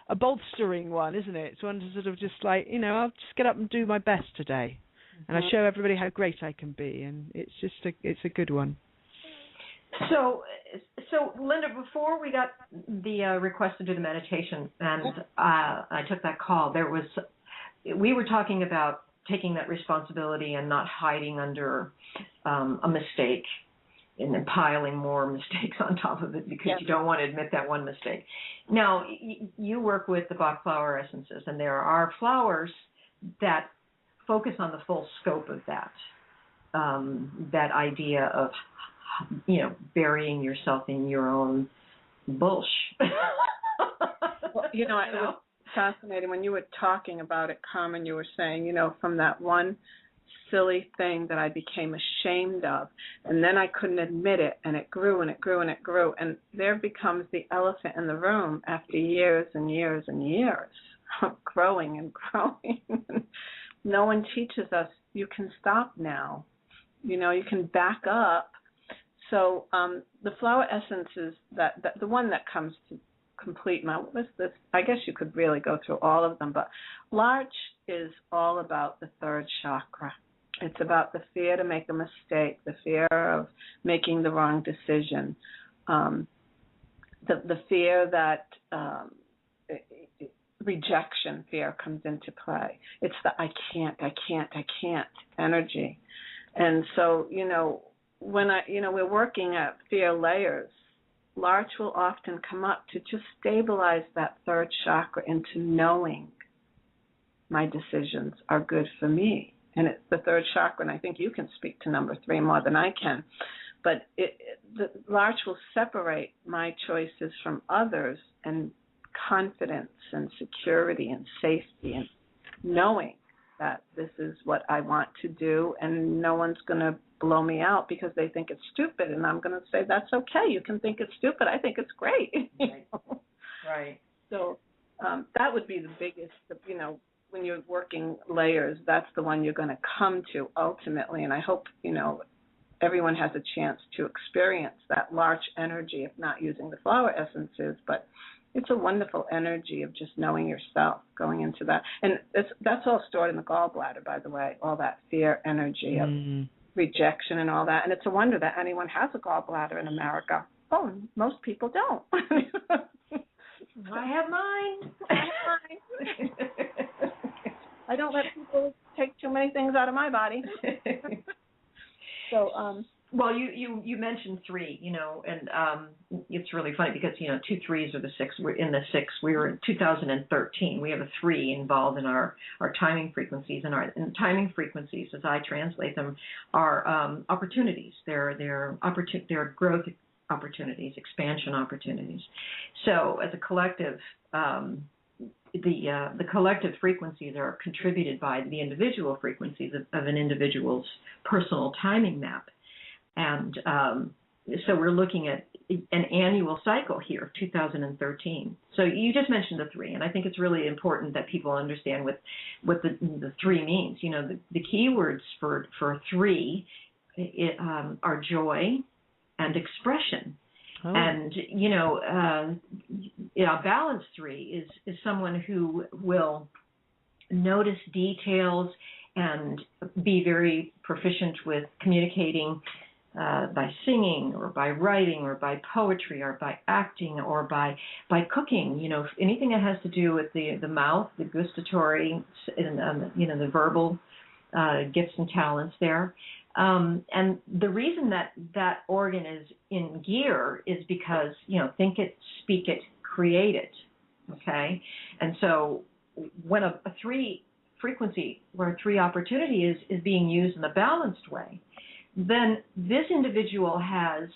a bolstering one, isn't it? It's one to sort of just like, I'll just get up and do my best today, and I show everybody how great I can be, and it's a good one.
So Linda, before we got the request to do the meditation, and I took that call, we were talking about taking that responsibility and not hiding under a mistake and then piling more mistakes on top of it because you don't want to admit that one mistake. Now, you work with the Bach flower essences, and there are flowers that focus on the full scope of that idea of, burying yourself in your own bullshit.
Well, it was fascinating when you were talking about it, Carmen. You were saying, from that one silly thing that I became ashamed of, and then I couldn't admit it, and it grew and it grew and it grew, and there becomes the elephant in the room after years and years and years of growing and growing. No one teaches us you can stop now. You can back up. So the flower essences, that the one that comes to complete my list, I guess you could really go through all of them, but large is all about the third chakra. It's about the fear to make a mistake, the fear of making the wrong decision, the fear that rejection fear comes into play. It's the I can't energy. And so, when we're working at fear layers, large will often come up to just stabilize that third chakra into knowing my decisions are good for me. And it's the third chakra, and I think you can speak to number 3 more than I can. But the large will separate my choices from others, and confidence and security and safety and knowing that this is what I want to do, and no one's going to blow me out because they think it's stupid, and I'm going to say, that's okay. You can think it's stupid. I think it's great.
Right.
So that would be the biggest, when you're working layers, that's the one you're going to come to ultimately, and I hope, everyone has a chance to experience that large energy, if not using the flower essences, but it's a wonderful energy of just knowing yourself, going into that. And that's all stored in the gallbladder, by the way, all that fear energy of rejection and all that. And it's a wonder that anyone has a gallbladder in America. Oh, most people don't.
I have mine.
I don't let people take too many things out of my body. So,
well, you mentioned 3, and it's really funny because 2 3s are the 6. We're in the 6. We were in 2013. We have a 3 involved in our timing frequencies, and timing frequencies, as I translate them, are opportunities. They're growth opportunities, expansion opportunities. So, as a collective, the collective frequencies are contributed by the individual frequencies of an individual's personal timing map. And so we're looking at an annual cycle here, 2013. So you just mentioned the 3, and I think it's really important that people understand what the 3 means. The keywords for 3 are joy and expression. Oh. And, a balanced 3 is someone who will notice details and be very proficient with communicating by singing or by writing or by poetry or by acting or by cooking. Anything that has to do with the mouth, the gustatory, and the verbal gifts and talents there. And the reason that organ is in gear is because, think it, speak it, create it. Okay? And so when a 3 frequency where a 3 opportunity is being used in a balanced way, then this individual has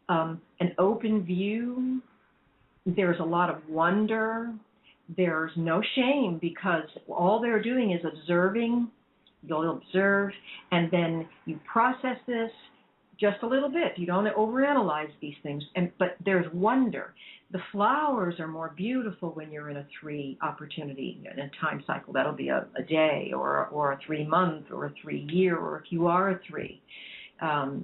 an open view. There's a lot of wonder. There's no shame because all they're doing is observing. You'll observe, and then you process this just a little bit. You don't overanalyze these things, but there's wonder. The flowers are more beautiful when you're in a 3 opportunity in a time cycle. That'll be a day or a 3 month or a 3 year, or if you are a 3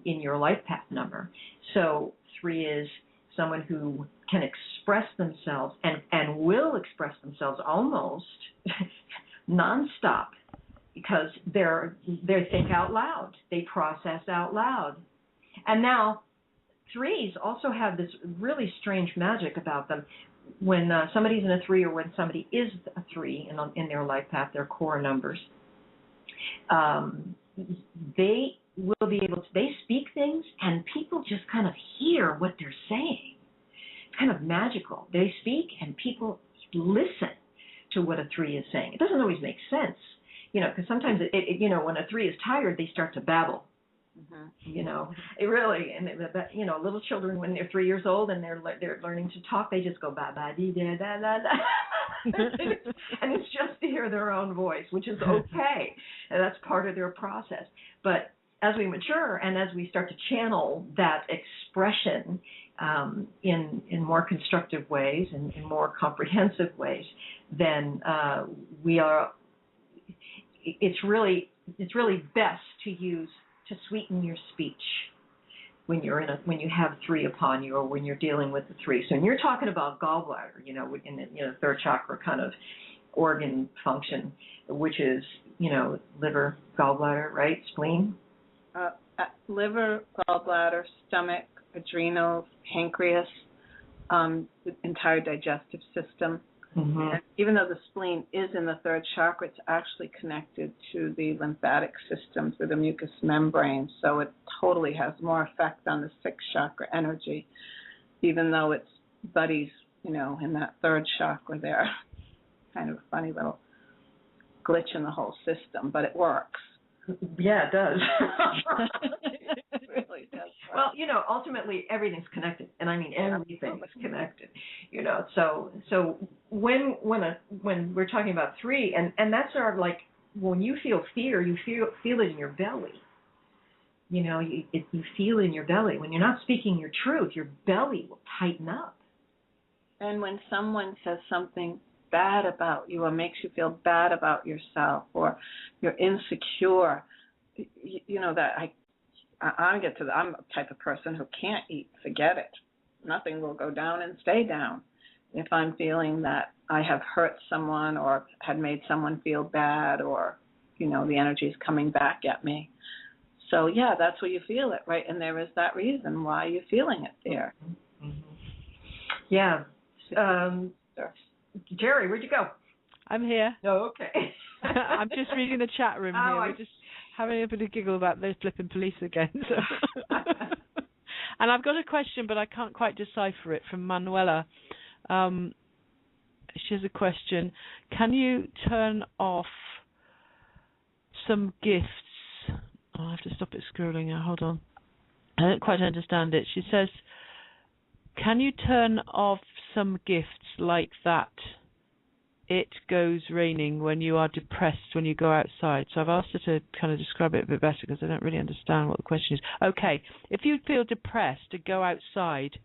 in your life path number. So 3 is someone who can express themselves and will express themselves almost nonstop because they think out loud. They process out loud. And now 3s also have this really strange magic about them. When somebody's in a 3 or when somebody is a 3 in their life path, their core numbers, they will be able to, they speak things and people just kind of hear what they're saying. It's kind of magical. They speak and people listen to what a 3 is saying. It doesn't always make sense, because sometimes when a 3 is tired, they start to babble. Mm-hmm. It really, and little children when they're 3 years old and they're learning to talk, they just go ba ba dee da da da da, and it's just to hear their own voice, which is okay, and that's part of their process. But as we mature and as we start to channel that expression in more constructive ways and in more comprehensive ways, then we are. It's really best to use to sweeten your speech when when you have 3 upon you or when you're dealing with the 3. So when you're talking about gallbladder, in the third chakra kind of organ function, which is liver, gallbladder, right, spleen.
Liver, gallbladder, stomach, adrenals, pancreas, the entire digestive system. Mm-hmm. And even though the spleen is in the third chakra, it's actually connected to the lymphatic system through the mucous membrane, so it totally has more effect on the 6th chakra energy, even though it's buddies, in that third chakra there. Kind of a funny little glitch in the whole system, but it works.
Yeah, it does.
It really does.
Well, ultimately everything's connected, and I mean everything is connected. So when we're talking about 3, and that's when you feel fear, you feel it in your belly. You feel it in your belly. When you're not speaking your truth, your belly will tighten up.
And when someone says something bad about you or makes you feel bad about yourself or you're insecure, I'm the type of person who can't eat, forget it. Nothing will go down and stay down. If I'm feeling that I have hurt someone or had made someone feel bad or, the energy is coming back at me. So, yeah, that's where you feel it, right? And there is that reason why you're feeling it there.
Mm-hmm. Yeah. Geri, where'd you go?
I'm here.
Oh, okay.
I'm just reading the chat room here. We're just having a bit of giggle about those flipping police again. So. And I've got a question, but I can't quite decipher it, from Manuela. She has a question. Can you turn off some gifts? Oh, I have to stop it scrolling now. Hold on. I don't quite understand it. She says, can you turn off some gifts like that? It goes raining when you are depressed when you go outside. So I've asked her to kind of describe it a bit better because I don't really understand what the question is. Okay, if you feel depressed to go outside,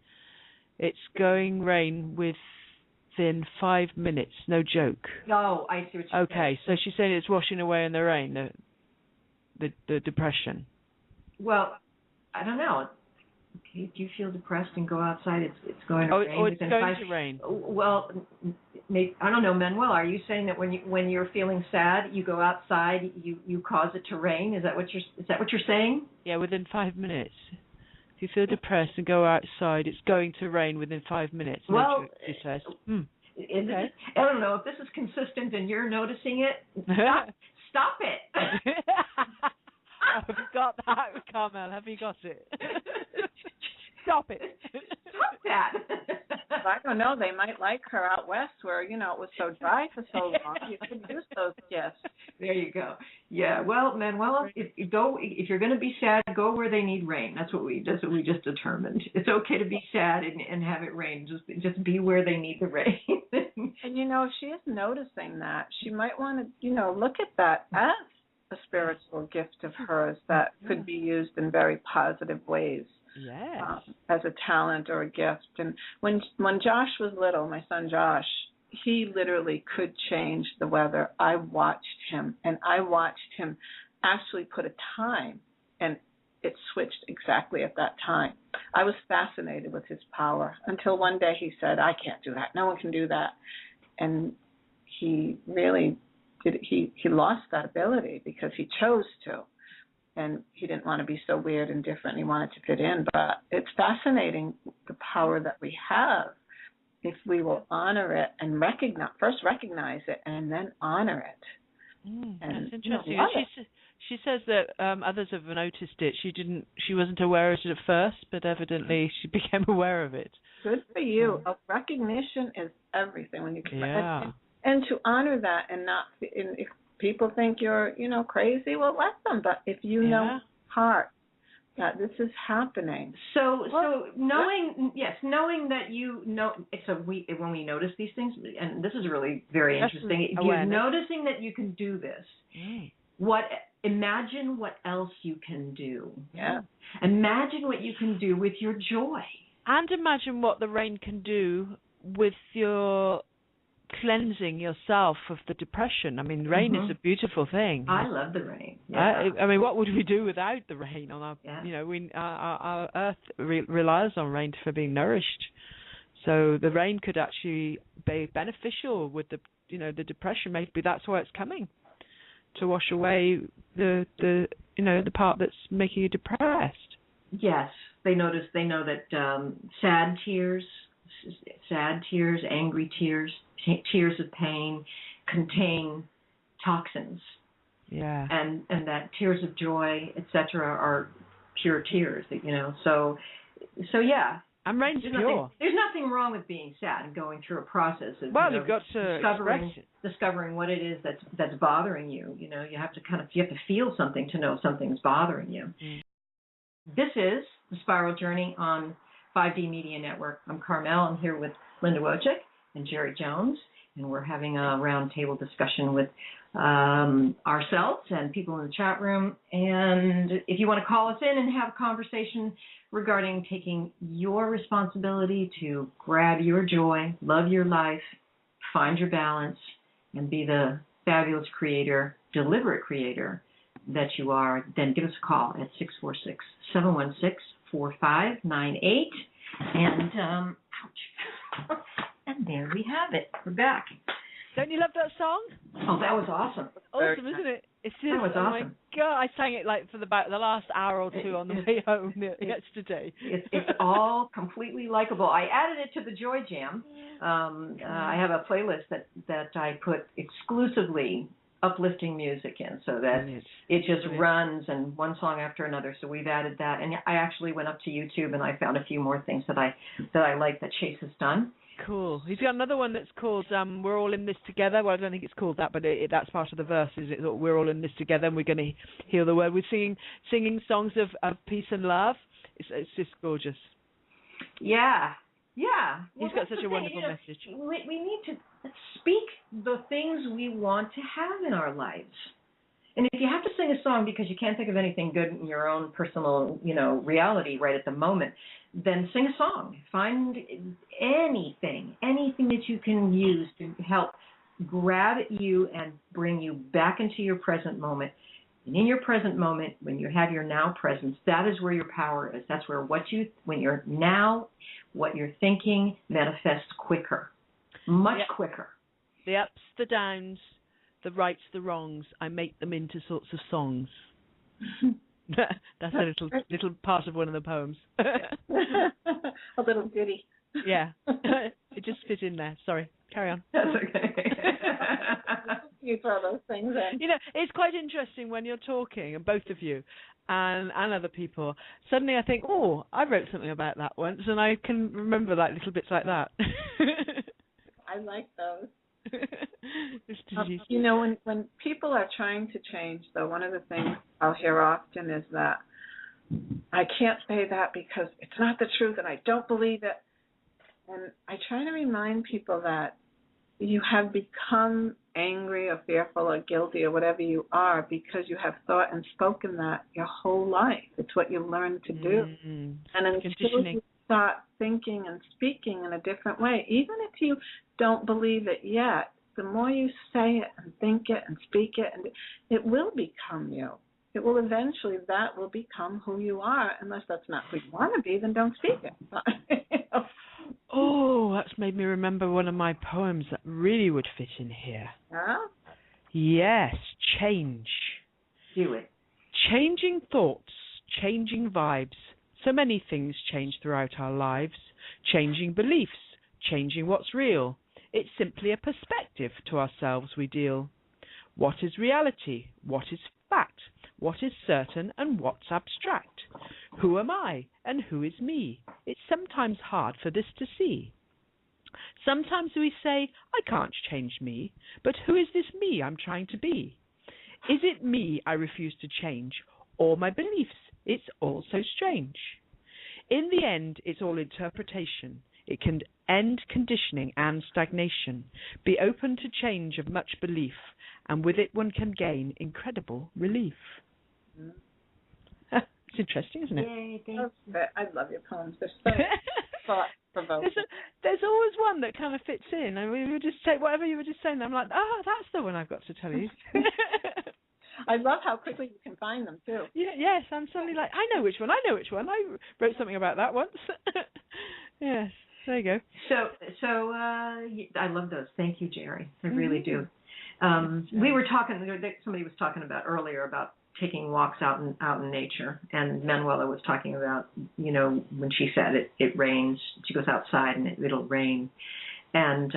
it's going rain within 5 minutes. No joke.
No, I see what you're saying.
Okay, so she's saying it's washing away in the rain, the depression.
Well, I don't know. Do you feel depressed and go outside? It's going to rain.
Oh, it's going to rain.
Well, maybe, I don't know, Manuel. Are you saying that when you're feeling sad, you go outside, you cause it to rain? Is that what you're saying?
Yeah, within 5 minutes. If you feel depressed and go outside, it's going to rain within 5 minutes.
Well,
she says.
Okay. I don't know if this is consistent and you're noticing it. Stop it.
got that, Carmelle? Have you got it? Stop it.
Stop that.
I don't know. They might like her out west where, it was so dry for so long. You could use those gifts.
There you go. Yeah. Well, Manuela, if you're going to be sad, go where they need rain. That's what we just determined. It's okay to be sad and have it rain. Just be where they need the rain.
And if she is noticing that, she might want to, look at that as a spiritual gift of hers that could be used in very positive ways.
Yes.
As a talent or a gift. And when Josh was little, my son Josh, he literally could change the weather. I watched him, and I watched him actually put a time, and it switched exactly at that time. I was fascinated with his power until one day he said, I can't do that. No one can do that. And he really did. He lost that ability because he chose to. And he didn't want to be so weird and different. He wanted to fit in. But it's fascinating the power that we have if we will honor it and recognize it and then honor it. And
that's interesting. She says that others have noticed it. She wasn't aware of it at first, but evidently she became aware of it.
Good for you. Recognition is everything when you can.
Yeah.
And to honor that and not if people think you're, crazy, well, let them. But if you know heart that this is happening.
So knowing that when we notice these things, and this is really very interesting, if you're noticing that you can do this, imagine what else you can do.
Yeah.
Imagine what you can do with your joy.
And imagine what the rain can do with your cleansing yourself of the depression. I mean, rain is a beautiful thing.
I love the rain. Yeah.
I mean, what would we do without the rain? On our, our earth relies on rain for being nourished. So the rain could actually be beneficial with the depression. Maybe that's why it's coming, to wash away the part that's making you depressed.
Yes, they know that sad tears, angry tears, tears of pain contain toxins. Yeah. And that tears of joy, etc., are pure tears. So yeah.
And rain's pure.
There's nothing wrong with being sad and going through a process of
you've got to
discovering what it is that's bothering you. You have to feel something to know something's bothering you. This is the Spiral Journey on 5D Media Network. I'm Carmelle. I'm here with Linda Wojcik and Geri Jones, and we're having a roundtable discussion with ourselves and people in the chat room. And if you want to call us in and have a conversation regarding taking your responsibility to grab your joy, love your life, find your balance, and be the fabulous creator, deliberate creator that you are, then give us a call at 646-716-4598. And, ouch. And there we have it. We're back.
Don't you love that song?
Oh, that was awesome.
Awesome, isn't it? It's just,
that was awesome.
Oh my God, I sang it for the last hour or two on the way home yesterday.
It's all completely likable. I added it to the Joy Jam. I have a playlist that I put exclusively uplifting music in, so that it just runs and one song after another. So we've added that, and I actually went up to YouTube and I found a few more things that I like that Chase has done.
Cool. He's got another one that's called "We're All in This Together." Well, I don't think it's called that, but that's part of the verse. Is it? We're all in this together, and we're going to heal the world. We're singing songs of peace and love. It's just gorgeous.
Yeah.
He's got such a wonderful message.
We need to speak the things we want to have in our lives. And if you have to sing a song because you can't think of anything good in your own personal, reality right at the moment, then sing a song. Find anything that you can use to help grab at you and bring you back into your present moment. And in your present moment, when you have your now presence, that is where your power is. That's where what you're thinking manifests quicker, much quicker.
The ups, the downs, the rights, the wrongs, I make them into sorts of songs. That's a little part of one of the poems.
A little ditty.
Yeah. It just fit in there. Sorry. Carry on.
That's okay.
You throw those things in.
You know, it's quite interesting when you're talking, and both of you, and other people. Suddenly, I think, oh, I wrote something about that once, and I can remember like little bits like that.
I like those.
It's
you know, when people are trying to change, though, one of the things I'll hear often is that I can't say that because it's not the truth, and I don't believe it. And I try to remind people that you have become angry or fearful or guilty or whatever you are because you have thought and spoken that your whole life. It's what you learned to do. And until you start thinking and speaking in a different way, even if you don't believe it yet, the more you say it and think it and speak it, and it will become you. It will eventually, that will become who you are. Unless that's not who you want to be, then don't speak it. You know?
Oh, that's made me remember one of my poems that really would fit in here.
Huh?
Yes, change.
Do it.
Changing thoughts, changing vibes. So many things change throughout our lives. Changing beliefs, changing what's real. It's simply a perspective to ourselves we deal. What is reality? What is fact? What is certain and what's abstract? Who am I and who is me? It's sometimes hard for this to see. Sometimes we say, I can't change me, but who is this me I'm trying to be? Is it me I refuse to change, or my beliefs? It's all so strange. In the end, it's all interpretation. It can end conditioning and stagnation, be open to change of much belief, and with it one can gain incredible relief. It's interesting, isn't it?
Yay, thanks.
I love your poems. They're so thought-provoking.
There's always one that kind of fits in. I mean, we would just say whatever you were just saying. I'm like, that's the one I've got to tell you.
I love how quickly you can find them too.
Yeah, yes, I'm suddenly like, I know which one. I wrote something about that once. Yes, there you go.
So I love those. Thank you, Geri. I really do. We were talking. Somebody was talking about earlier about taking walks out in nature, and Manuela was talking about, you know, when she said it rains, she goes outside and it'll rain. And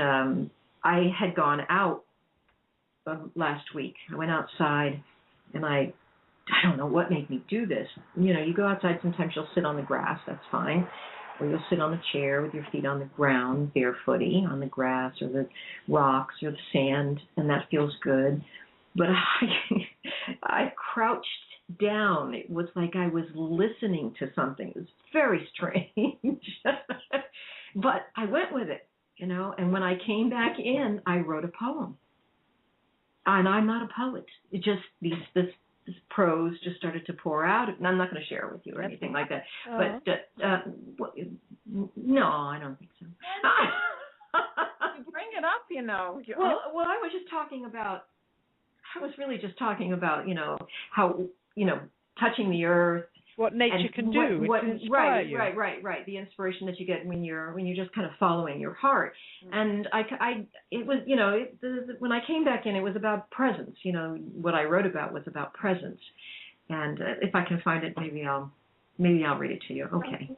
I had gone out last week. I went outside, and I don't know what made me do this. You know, you go outside, sometimes you'll sit on the grass, that's fine, or you'll sit on a chair with your feet on the ground, barefooty on the grass or the rocks or the sand, and that feels good. But I crouched down. It was like I was listening to something. It was very strange. But I went with it, you know, and when I came back in, I wrote a poem. And I'm not a poet. It just, this prose just started to pour out. And I'm not going to share it with you or anything like that. But no, I don't think so.
You bring it up, you know.
Well, I was just talking about, you know, how, you know, touching the earth.
What nature can do.
Right. The inspiration that you get when you're just kind of following your heart. And it was, you know, when I came back in, it was about presence. You know, what I wrote about was about presence. And if I can find it, maybe I'll read it to you. Okay.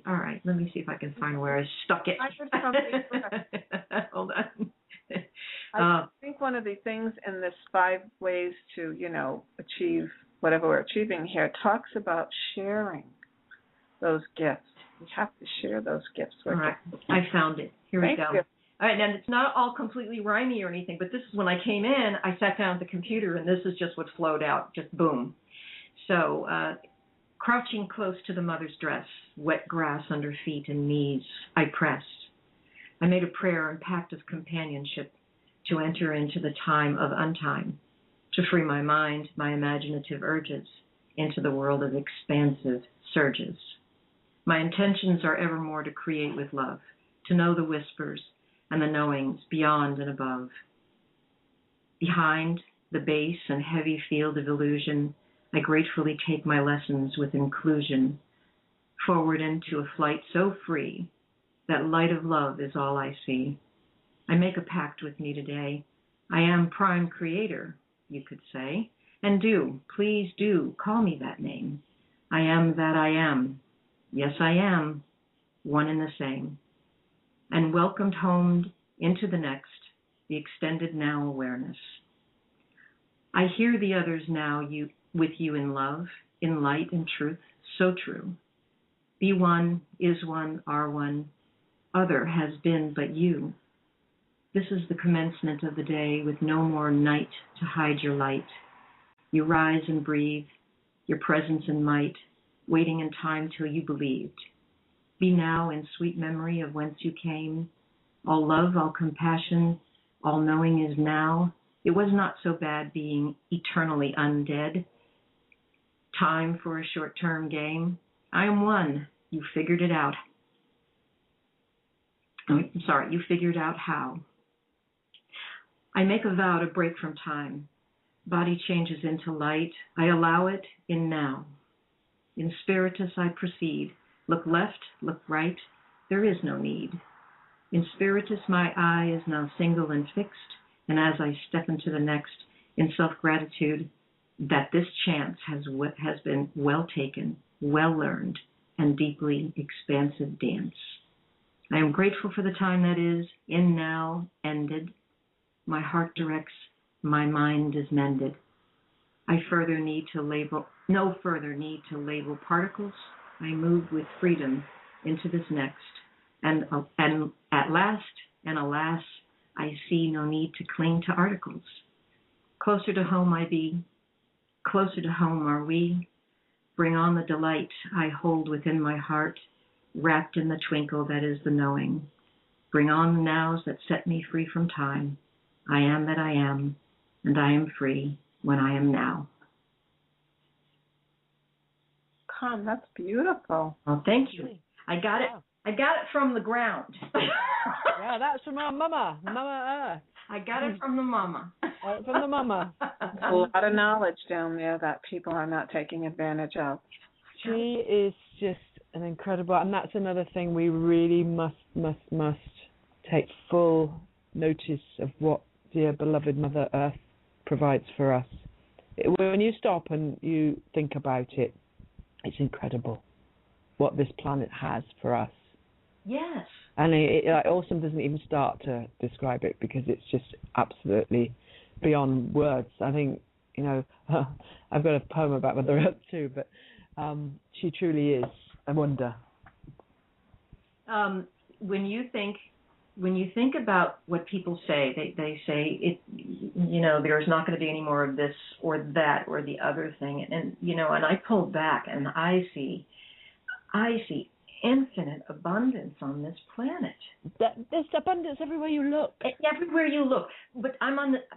All right. Let me see if I can find where I stuck it. Hold on.
I think one of the things in this 5 ways to, you know, achieve whatever we're achieving here talks about sharing those gifts. We have to share those gifts with
All right. I found it. Here we go.
You.
All right, and it's not all completely rhymey or anything, but this is when I came in, I sat down at the computer, and this is just what flowed out, just boom. So, crouching close to the mother's dress, wet grass under feet and knees, I pressed. I made a prayer and pact of companionship to enter into the time of untime, to free my mind, my imaginative urges, into the world of expansive surges. My intentions are evermore to create with love, to know the whispers and the knowings beyond and above. Behind the base and heavy field of illusion, I gratefully take my lessons with inclusion, forward into a flight so free that light of love is all I see. I make a pact with me today. I am prime creator, you could say, and please do, call me that name. I am that I am. Yes, I am, one and the same. And welcomed home into the next, the extended now awareness. I hear the others now with you in love, in light and truth, so true. Be one, is one, are one, other has been but you. This is the commencement of the day with no more night to hide your light. You rise and breathe, your presence and might, waiting in time till you believed. Be now in sweet memory of whence you came. All love, all compassion, all knowing is now. It was not so bad being eternally undead. Time for a short-term game. I am one. You figured it out. You figured out how. I make a vow to break from time. Body changes into light. I allow it in now. In spiritus I proceed. Look left, look right. There is no need. In spiritus my eye is now single and fixed, and as I step into the next, in self-gratitude, that this chance has been well taken, well learned, and deeply expansive dance. I am grateful for the time that is, in now, ended. My heart directs, my mind is mended. No further need to label particles. I move with freedom into this next. And at last, and alas, I see no need to cling to articles. Closer to home I be, closer to home are we. Bring on the delight I hold within my heart, wrapped in the twinkle that is the knowing. Bring on the nows that set me free from time. I am that I am, and I am free when I am now.
Con, that's beautiful.
Oh, thank you. I got it. I got it from the ground.
Yeah, that's from our mama, Mama Earth.
I got it from the mama.
From the mama.
A lot of knowledge down there that people are not taking advantage of.
She is just an incredible, and that's another thing we really must take full notice of what dear beloved Mother Earth provides for us. When you stop and you think about it, it's incredible what this planet has for us.
Yes.
And awesome doesn't even start to describe it because it's just absolutely beyond words. I think, I've got a poem about Mother Earth too, but she truly is a wonder.
When you think about what people say, they say it. There's not going to be any more of this or that or the other thing, and I pull back and I see infinite abundance on this planet.
There's abundance everywhere you look.
Everywhere you look. But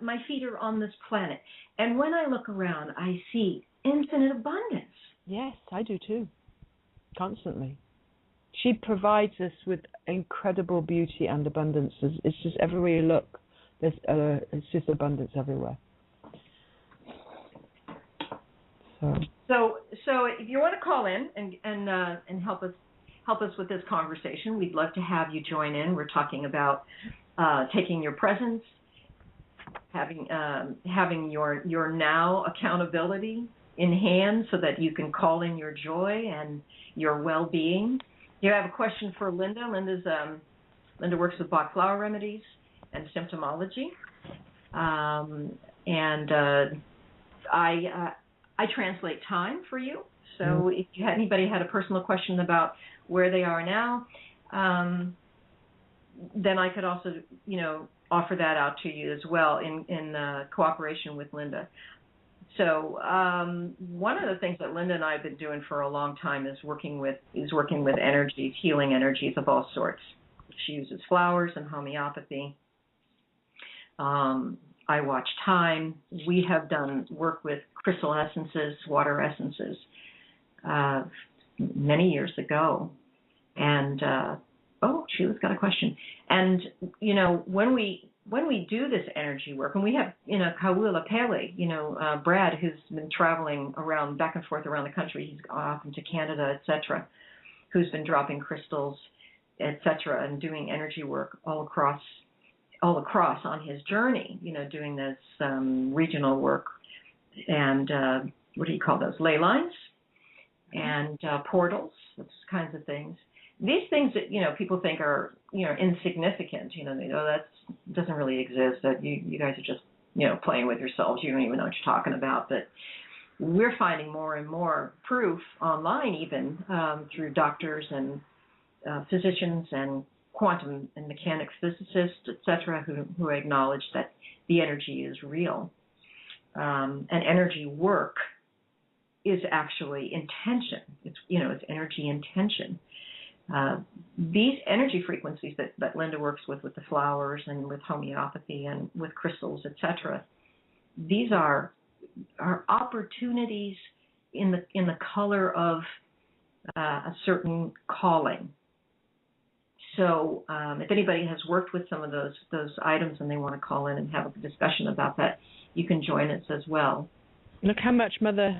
my feet are on this planet, and when I look around, I see infinite abundance.
Yes, I do too. Constantly. She provides us with incredible beauty and abundance. It's just everywhere you look, it's just abundance everywhere.
So if you want to call in and help us with this conversation, we'd love to have you join in. We're talking about taking your presence, having your now accountability in hand, so that you can call in your joy and your well-being. You have a question for Linda. Linda works with Bach flower remedies and symptomology, and I translate time for you. So if anybody had a personal question about where they are now, then I could also, offer that out to you as well in cooperation with Linda. So one of the things that Linda and I have been doing for a long time is working with energies, healing energies of all sorts. She uses flowers and homeopathy. I watch time. We have done work with crystal essences, water essences, many years ago. And Sheila's got a question. And when we do this energy work, and we have Kawula Pele, Brad, who's been traveling around back and forth around the country. He's gone off into Canada, etc., who's been dropping crystals, etc., and doing energy work all across on his journey, doing this regional work and what do you call those, ley lines and portals, those kinds of things. these things that, people think are, insignificant, they know that doesn't really exist, that you guys are just, playing with yourselves. You don't even know what you're talking about. But we're finding more and more proof online, even through doctors and physicians and quantum and mechanics physicists, etc., who acknowledge that the energy is real. And energy work is actually intention. It's energy intention. These energy frequencies that Linda works with the flowers and with homeopathy and with crystals, etc., these are opportunities in the color of a certain calling. So if anybody has worked with some of those items and they want to call in and have a discussion about that, you can join us as well.
Look how much Mother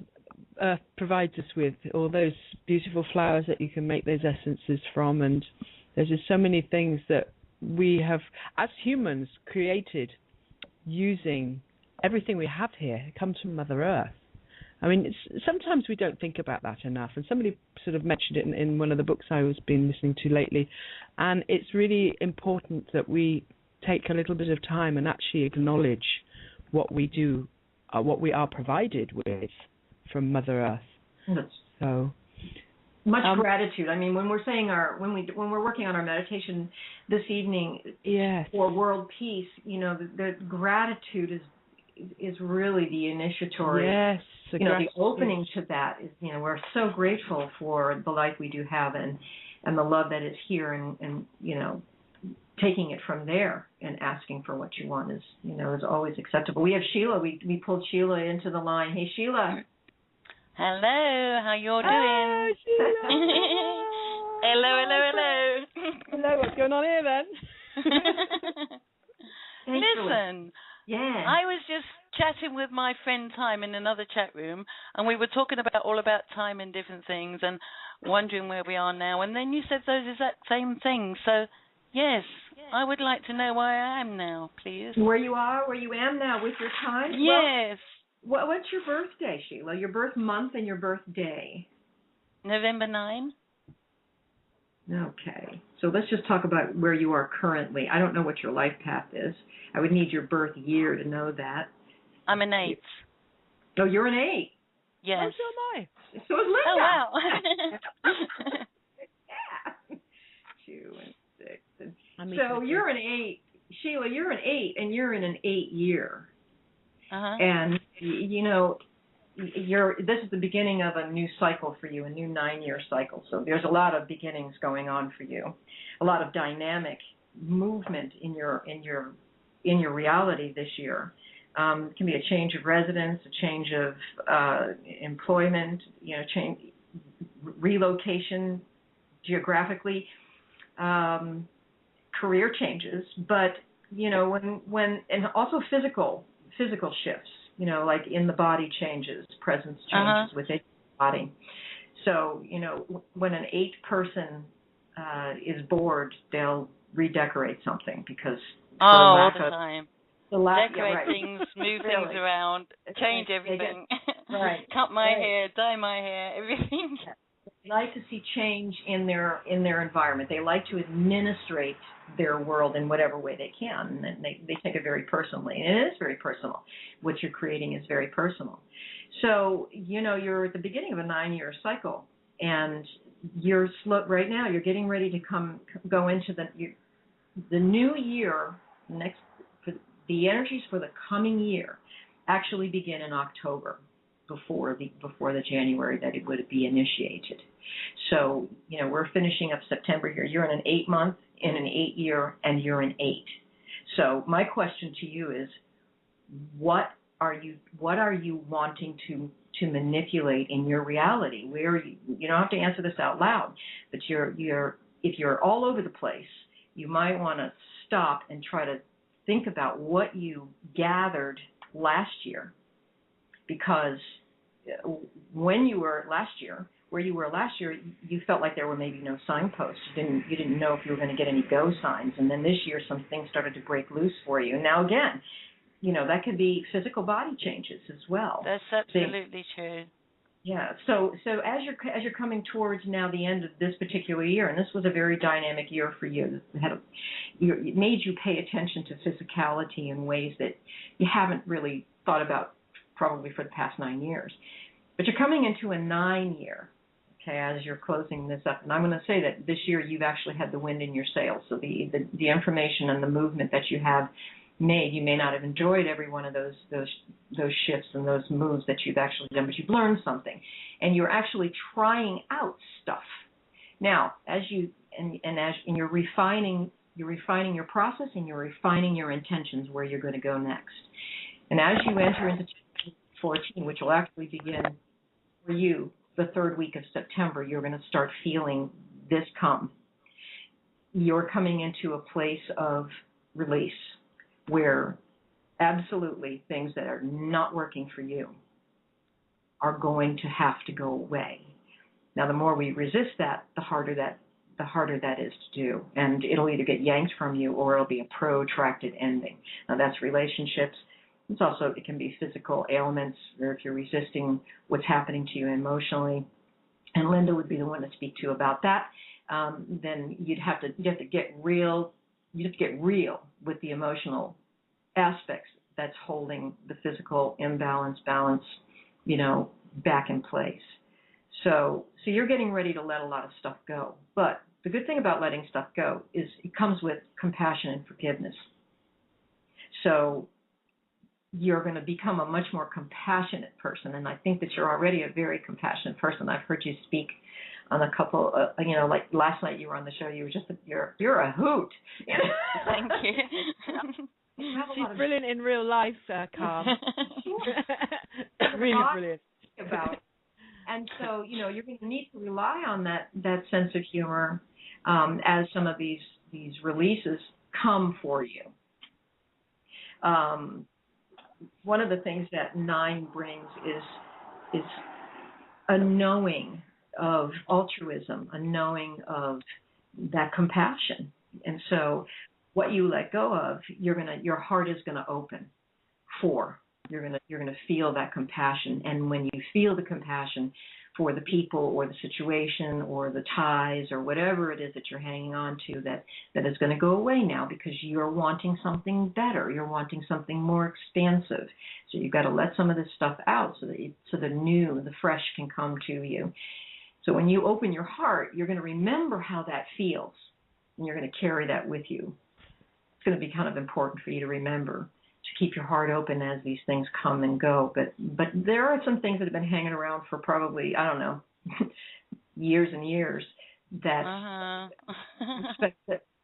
Earth provides us with, all those beautiful flowers that you can make those essences from, and there's just so many things that we have, as humans, created using everything we have here. It comes from Mother Earth. I mean, sometimes we don't think about that enough, and somebody sort of mentioned it in one of the books I was been listening to lately, and it's really important that we take a little bit of time and actually acknowledge what we do, what we are provided with from Mother Earth. So
much gratitude. I mean, when we're saying when we're working on our meditation this evening,
yes,
for world peace, the gratitude is really the initiatory.
Yes,
the opening to that is, we're so grateful for the life we do have and the love that is here, and taking it from there and asking for what you want is always acceptable. We have Sheila. We pulled Sheila into the line. Hey, Sheila.
Hello, how you all doing? Hello.
Hello, what's going on here then?
Listen,
yeah.
I was just chatting with my friend Time in another chat room, and we were talking all about time and different things and wondering where we are now, and then you said those exact same things. So, yes, I would like to know where I am now, please.
Where you am now with your time?
Yes.
Well, what's your birthday, Sheila? Your birth month and your birthday?
November 9.
Okay. So let's just talk about where you are currently. I don't know what your life path is. I would need your birth year to know that.
I'm an 8.
Oh, you're an 8?
Yes.
Oh, so am I.
So is Linda.
Oh, wow.
Yeah. 2 and 6.
So
you're an 8. Sheila, you're an 8, and you're in an 8 year.
Uh-huh.
And, this is the beginning of a new cycle for you, a new 9-year cycle. So there's a lot of beginnings going on for you, a lot of dynamic movement in your reality this year. It can be a change of residence, a change of employment, change, relocation geographically, career changes, but when and also physical shifts, like in the body changes, presence changes within the body. So, when an 8 person is bored, they'll redecorate something because
all the time.
Decorate
things, move things around, change everything.
Right.
Cut my hair, dye my hair, everything.
They like to see change in their environment. They like to administrate their world in whatever way they can, and they take it very personally. And it is very personal. What you're creating is very personal. So, you're at the beginning of a 9-year cycle, and you're right now. You're getting ready to go into the new year. The energies for the coming year actually begin in October, before the January that it would be initiated. So, we're finishing up September here. You're in an 8-month, in an 8 year, and you're an 8. So my question to you is, what are you wanting to manipulate in your reality? Where you don't have to answer this out loud, but if you're all over the place, you might want to stop and try to think about what you gathered last year, because when you were last year, where you were last year, you felt like there were maybe no signposts. You didn't know if you were going to get any go signs, and then this year some things started to break loose for you. And now again, that could be physical body changes as well.
That's absolutely true.
Yeah. So as you're coming towards now the end of this particular year, and this was a very dynamic year for you. It made you pay attention to physicality in ways that you haven't really thought about probably for the past 9 years. But you're coming into a 9-year, okay, as you're closing this up. And I'm going to say that this year you've actually had the wind in your sails. So the information and the movement that you have made, you may not have enjoyed every one of those shifts and those moves that you've actually done, but you've learned something, and you're actually trying out stuff. Now, as you're refining your process, and you're refining your intentions where you're going to go next. And as you enter into 2014, which will actually begin for you the third week of September, you're going to start feeling this come. You're coming into a place of release, where absolutely things that are not working for you are going to have to go away. Now, the more we resist that, the harder that is to do, and it'll either get yanked from you or it'll be a protracted ending. Now, that's relationships. It can be physical ailments, or if you're resisting what's happening to you emotionally. And Linda would be the one to speak to about that. Then you'd have to get real. You have to get real with the emotional aspects that's holding the physical balance, back in place. So you're getting ready to let a lot of stuff go. But the good thing about letting stuff go is it comes with compassion and forgiveness. So you're going to become a much more compassionate person, and I think that you're already a very compassionate person. I've heard you speak on a couple, like last night you were on the show. You were just you're a hoot.
Thank you.
She's brilliant in real life, Carm. Really brilliant.
And so you're going to need to rely on that sense of humor as some of these releases come for you. One of the things that 9 brings is a knowing of altruism, a knowing of that compassion. And so what you let go of, your heart is going to open for. You're going to feel that compassion, and when you feel the compassion for the people or the situation or the ties or whatever it is that you're hanging on to, that is going to go away now because you're wanting something better. You're wanting something more expansive. So you've got to let some of this stuff out so the new, the fresh can come to you. So when you open your heart, you're going to remember how that feels, and you're going to carry that with you. It's going to be kind of important for you to remember to keep your heart open as these things come and go. But there are some things that have been hanging around for probably, I don't know, years and years, that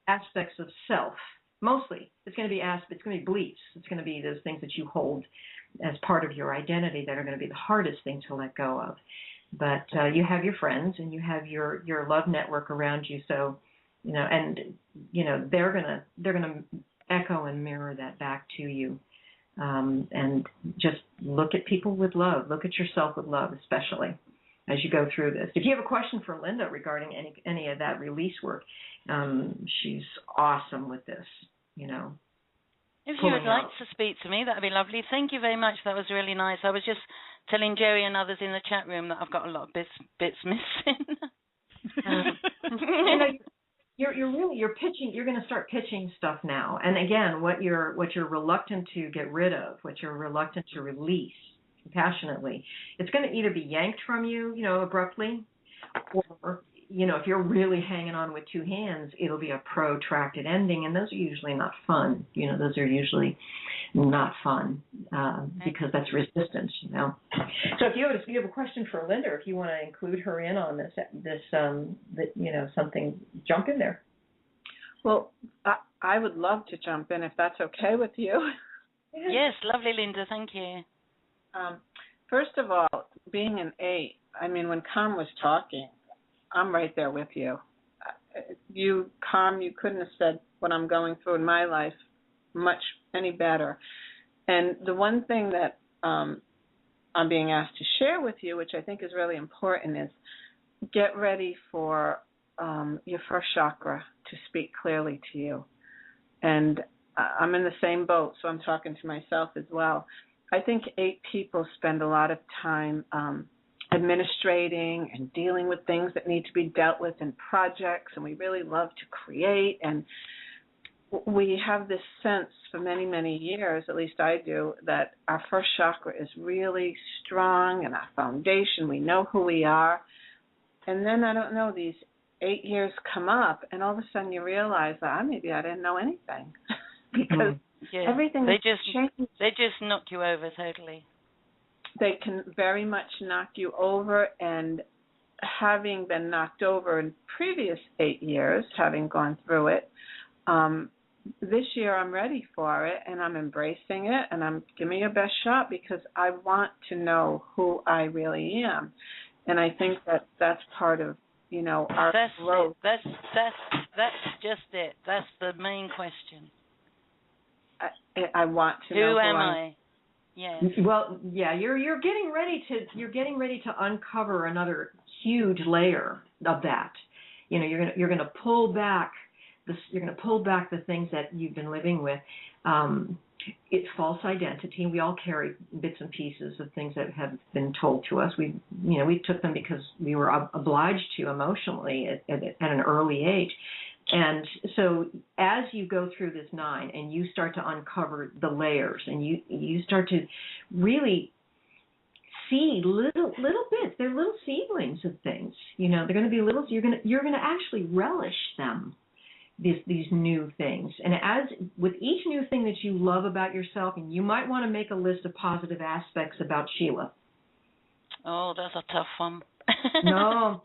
aspects of self. Mostly, it's going to be beliefs. It's going to be those things that you hold as part of your identity that are going to be the hardest thing to let go of. But you have your friends and you have your love network around you. So, they're gonna echo and mirror that back to you. And just look at people with love. Look at yourself with love, especially as you go through this. If you have a question for Linda regarding any of that release work, she's awesome with this,
If you would like to speak to me, that would be lovely. Thank you very much. That was really nice. I was just telling Geri and others in the chat room that I've got a lot of bits missing. You're pitching. You're going to start pitching stuff now. And again, what you're reluctant to get rid of, what you're reluctant to release compassionately, it's going to either be yanked from you, abruptly, or if you're really hanging on with 2 hands, it'll be a protracted ending, and those are usually not fun. Those are usually not fun because that's resistance. So if you have a question for Linda, if you want to include her in on this something, jump in there.
Well, I would love to jump in if that's okay with you.
Yes, lovely, Linda. Thank you.
First of all, being an 8, when Carm was talking, I'm right there with you. Carm, you couldn't have said what I'm going through in my life much any better. And the one thing that I'm being asked to share with you, which I think is really important, is get ready for your first chakra to speak clearly to you. And I'm in the same boat, so I'm talking to myself as well. I think 8 people spend a lot of time administrating and dealing with things that need to be dealt with in projects, and we really love to create. And we have this sense for many, many years, at least I do, that our first chakra is really strong and our foundation. We know who we are. And then, I don't know, these 8 years come up, and all of a sudden you realize that maybe I didn't know anything because everything changed.
They just knock you over totally.
They can very much knock you over, and having been knocked over in previous 8 years, having gone through it, this year I'm ready for it, and I'm embracing it, and I'm giving me your best shot because I want to know who I really am. And I think that that's part of, our growth.
That's just it. That's the main question.
I want to know
who am I? Yes.
Well, yeah, you're getting ready to uncover another huge layer of that. You're going to pull back the things that you've been living with. It's false identity. We all carry bits and pieces of things that have been told to us. We took them because we were obliged to emotionally at an early age. And so as you go through this 9 and you start to uncover the layers and you start to really see little bits, they're little seedlings of things. They're going to be little. You're going to actually relish them. These new things. And as with each new thing that you love about yourself, and you might want to make a list of positive aspects about Sheila.
Oh, that's a tough one.
No,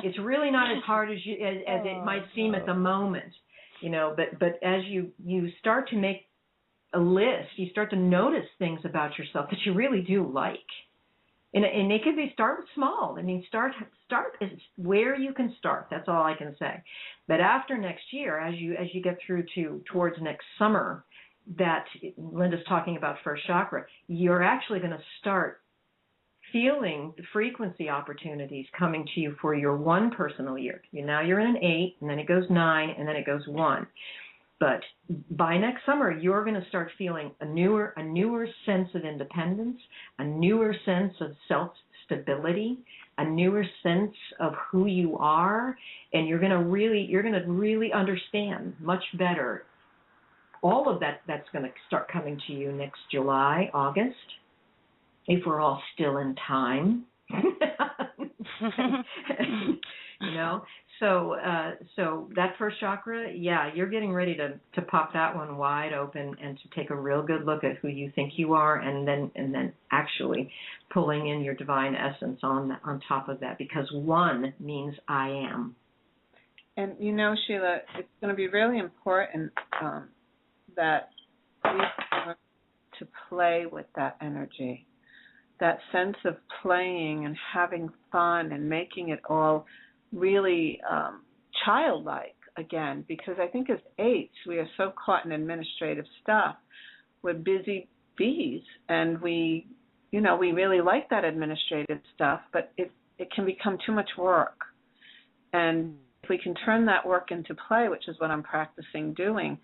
it's really not as hard as it might seem at the moment, but as you start to make a list, you start to notice things about yourself that you really do like. And it could be start small. I mean, start is where you can start. That's all I can say. But after next year, as you get through towards next summer, that Linda's talking about first chakra, you're actually going to start feeling the frequency opportunities coming to you for your 1 personal year. Now you're in an 8, and then it goes 9, and then it goes 1. But by next summer, you're going to start feeling a newer sense of independence, a newer sense of self-stability, a newer sense of who you are, and you're going to really understand much better all of that. That's going to start coming to you next July, August, if we're all still in time. So that first chakra, you're getting ready to pop that one wide open and to take a real good look at who you think you are, and then actually pulling in your divine essence on top of that, because 1 means I am.
And Sheila, it's going to be really important that we learn to play with that energy, that sense of playing and having fun and making it all really childlike again, because I think as 8s we are so caught in administrative stuff. We're busy bees, and we really like that administrative stuff, but it can become too much work. And if we can turn that work into play, which is what I'm practicing doing,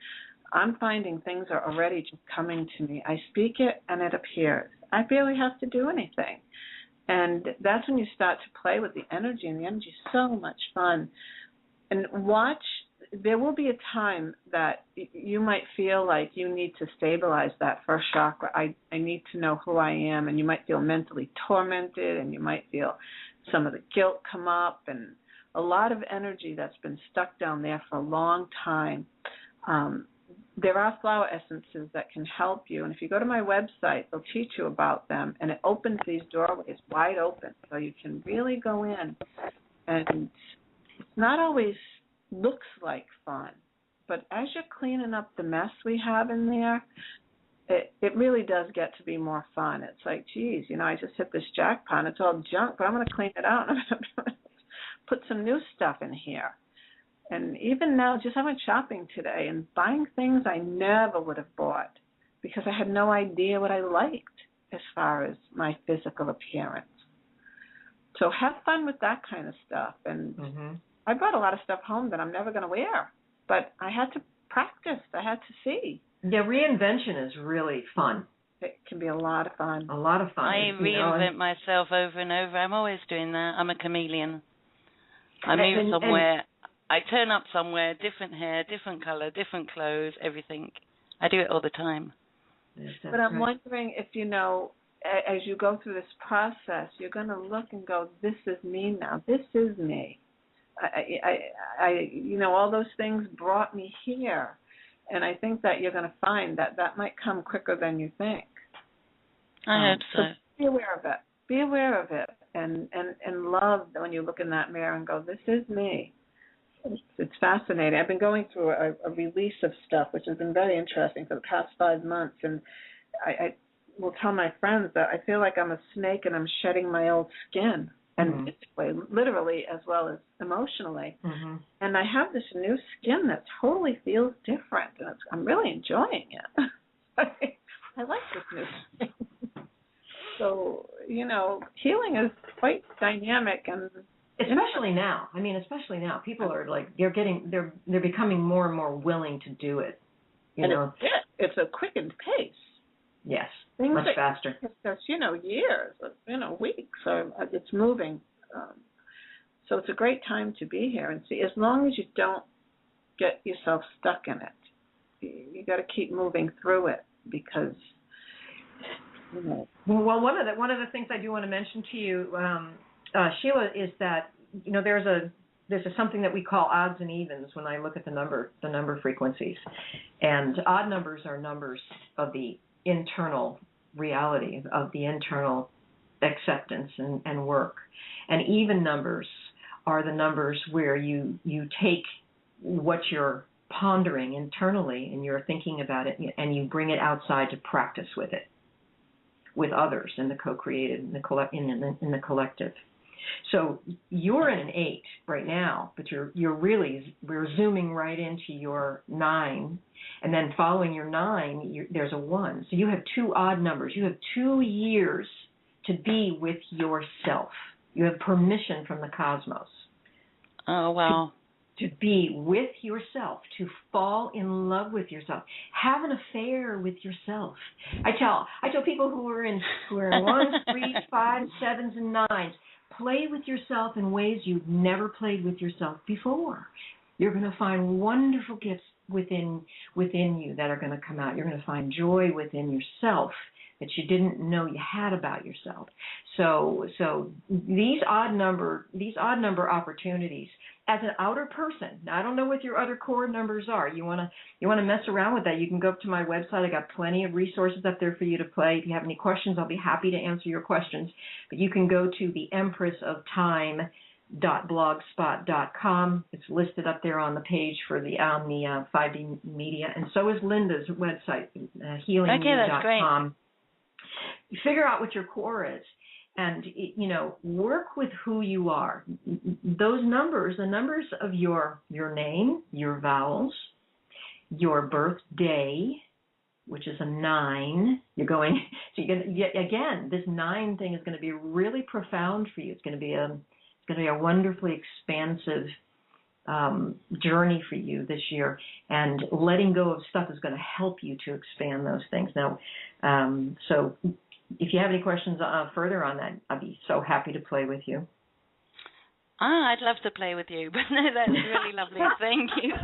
I'm finding things are already just coming to me. I speak it and it appears. I barely have to do anything. And that's when you start to play with the energy, and the energy is so much fun. And watch, there will be a time that you might feel like you need to stabilize that first chakra. I need to know who I am, and you might feel mentally tormented, and you might feel some of the guilt come up, and a lot of energy that's been stuck down there for a long time. There are flower essences that can help you, and if you go to my website, they'll teach you about them, and it opens these doorways wide open, so you can really go in, and it's not always looks like fun, but as you're cleaning up the mess we have in there, it really does get to be more fun. It's like, geez, I just hit this jackpot, it's all junk, but I'm going to clean it out, and I'm going to put some new stuff in here. And even now, just I went shopping today and buying things I never would have bought because I had no idea what I liked as far as my physical appearance. So have fun with that kind of stuff. And I brought a lot of stuff home that I'm never going to wear, but I had to practice. I had to see.
Yeah, reinvention is really fun.
It can be a lot of fun.
A lot of fun.
I reinvent myself over and over. I'm always doing that. I'm a chameleon. I move somewhere. I turn up somewhere, different hair, different color, different clothes, everything. I do it all the time.
Yes,
but I'm wondering if, as you go through this process, you're going to look and go, this is me now. This is me. All those things brought me here. And I think that you're going to find that might come quicker than you think.
I hope so.
Be aware of it. Be aware of it. And love when you look in that mirror and go, this is me. It's fascinating. I've been going through a release of stuff, which has been very interesting for the past 5 months. And I will tell my friends that I feel like I'm a snake and I'm shedding my old skin. And physically, literally, as well as emotionally. Mm-hmm. And I have this new skin that totally feels different. And I'm really enjoying it. I like this new skin. So, healing is quite dynamic, and
especially now. Especially now, people are like they're becoming more and more willing to do it.
It's a quickened pace.
Yes,
things
much faster.
It's years, weeks, or it's moving. So it's a great time to be here and see. As long as you don't get yourself stuck in it, you got to keep moving through it because.
Well, one of the things I do want to mention to you, Sheila, is that there's something that we call odds and evens when I look at the number frequencies, and odd numbers are numbers of the internal reality, of the internal acceptance and work, and even numbers are the numbers where you take what you're pondering internally and you're thinking about it and you bring it outside to practice with it. With others in the co-created, in the collective. So you're in an 8 right now, but we're zooming right into your 9, and then following your 9, there's a 1. So you have 2 odd numbers. You have 2 years to be with yourself. You have permission from the cosmos.
Oh, wow.
To be with yourself, to fall in love with yourself, have an affair with yourself. I tell people who are in 1s, 3s, 5s, 7s, and 9s, play with yourself in ways you've never played with yourself before. You're going to find wonderful gifts within you that are going to come out. You're going to find joy within yourself that you didn't know you had about yourself. So these odd number opportunities. As an outer person, now I don't know what your other core numbers are. You want to mess around with that, you can go up to my website. I got plenty of resources up there for you to play. If you have any questions, I'll be happy to answer your questions. But you can go to the empressofTime.blogspot.com. It's listed up there on the page for the 5D Media, and so is Linda's website, healingmedia.com.
Okay,
You figure out what your core is. And, work with who you are. Those numbers, the numbers of your name, your vowels, your birthday, which is a 9. Again, this 9 thing is going to be really profound for you. It's going to be a wonderfully expansive journey for you this year. And letting go of stuff is going to help you to expand those things. Now, so if you have any questions further on that, I'd be so happy to play with you.
I'd love to play with you, but no, that's really lovely. Thank you.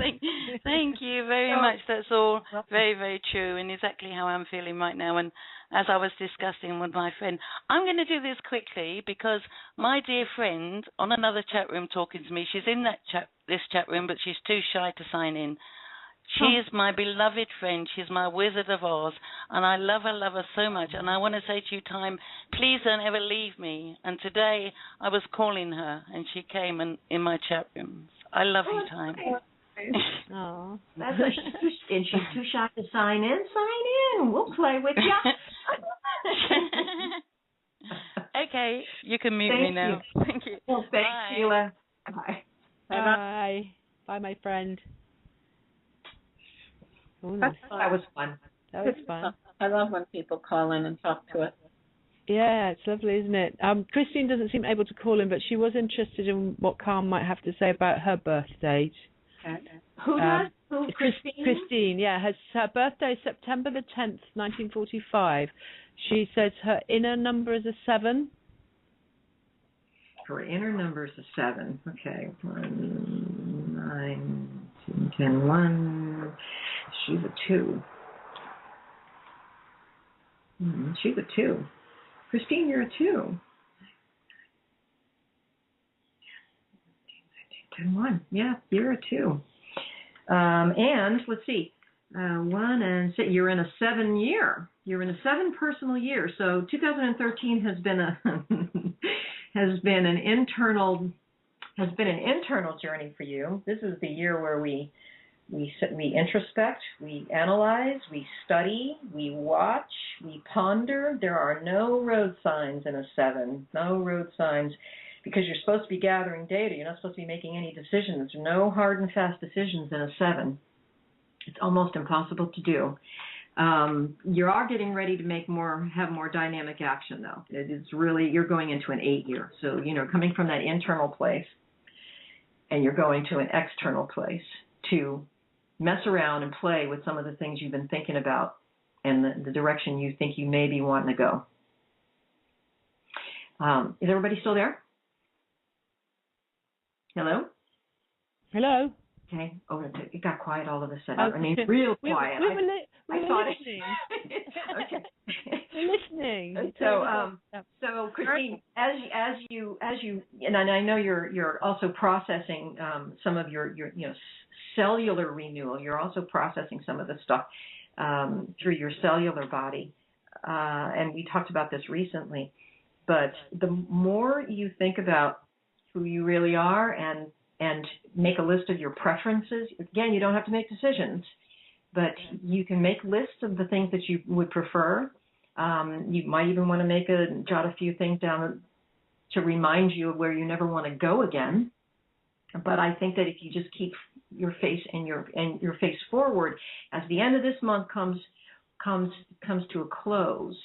Thank you very much. That's all very, very true and exactly how I'm feeling right now. And as I was discussing with my friend, I'm going to do this quickly because my dear friend on another chat room talking to me, she's in this chat room, but she's too shy to sign in. She is my beloved friend. She's my Wizard of Oz, and I love her so much. And I want to say to you, Time, please don't ever leave me. And today I was calling her, and she came in my chat rooms. I love you, Time.
Oh, and she's too shy to sign in. Sign in. We'll play with you.
Okay, you can mute me now. Thank you.
Well, thanks, Sheila. Bye.
Bye. Bye, my friend. Ooh,
that was fun.
That was fun.
I love when people call in and talk to us.
Yeah, it's lovely, isn't it? Christine doesn't seem able to call in, but she was interested in what Carm might have to say about her birth date.
Okay.
Who does? Who? Christine?
Christine, yeah. Her birthday is September the 10th, 1945. She says her inner number is a 7.
Her inner number is a 7. Okay. 1, 9, 10, 1. She's a 2. She's a 2. Christine, you're a 2. 10, 1. Yeah, you're a 2. And let's see. 1 and 6. You're in a 7 year. You're in a 7 personal year. So 2013 has been an internal journey for you. This is the year where we introspect, we analyze, we study, we watch, we ponder. There are no road signs in a 7. No road signs, because you're supposed to be gathering data. You're not supposed to be making any decisions. No hard and fast decisions in a 7. It's almost impossible to do. You are getting ready to have more dynamic action, though. It is really, you're going into an 8 year. So, coming from that internal place, and you're going to an external place to mess around and play with some of the things you've been thinking about and the direction you think you may be wanting to go. Is everybody still there? Hello?
Hello?
Okay. Oh, it got quiet all of a sudden. I mean, real quiet.
We were listening.
Okay.
We're listening.
So Christine, as you, and I know you're also processing some of your cellular renewal. You're also processing some of the stuff through your cellular body, and we talked about this recently. But the more you think about who you really are and make a list of your preferences. Again, you don't have to make decisions, but you can make lists of the things that you would prefer. You might even want to jot a few things down to remind you of where you never want to go again. But I think that if you just keep your face and your face forward, as the end of this month comes to a close,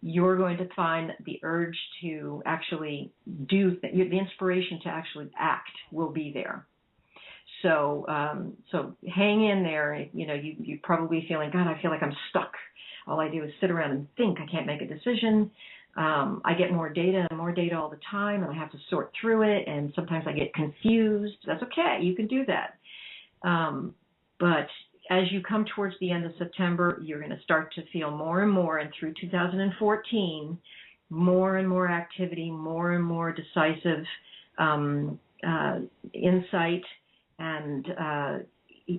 you're going to find the urge to actually do the inspiration to actually act will be there. So hang in there. You're probably feeling, God, I feel like I'm stuck. All I do is sit around and think. I can't make a decision. I get more data all the time, and I have to sort through it. And sometimes I get confused. That's okay. You can do that. But as you come towards the end of September, you're going to start to feel more and more, and through 2014, more and more activity, more and more decisive insight, and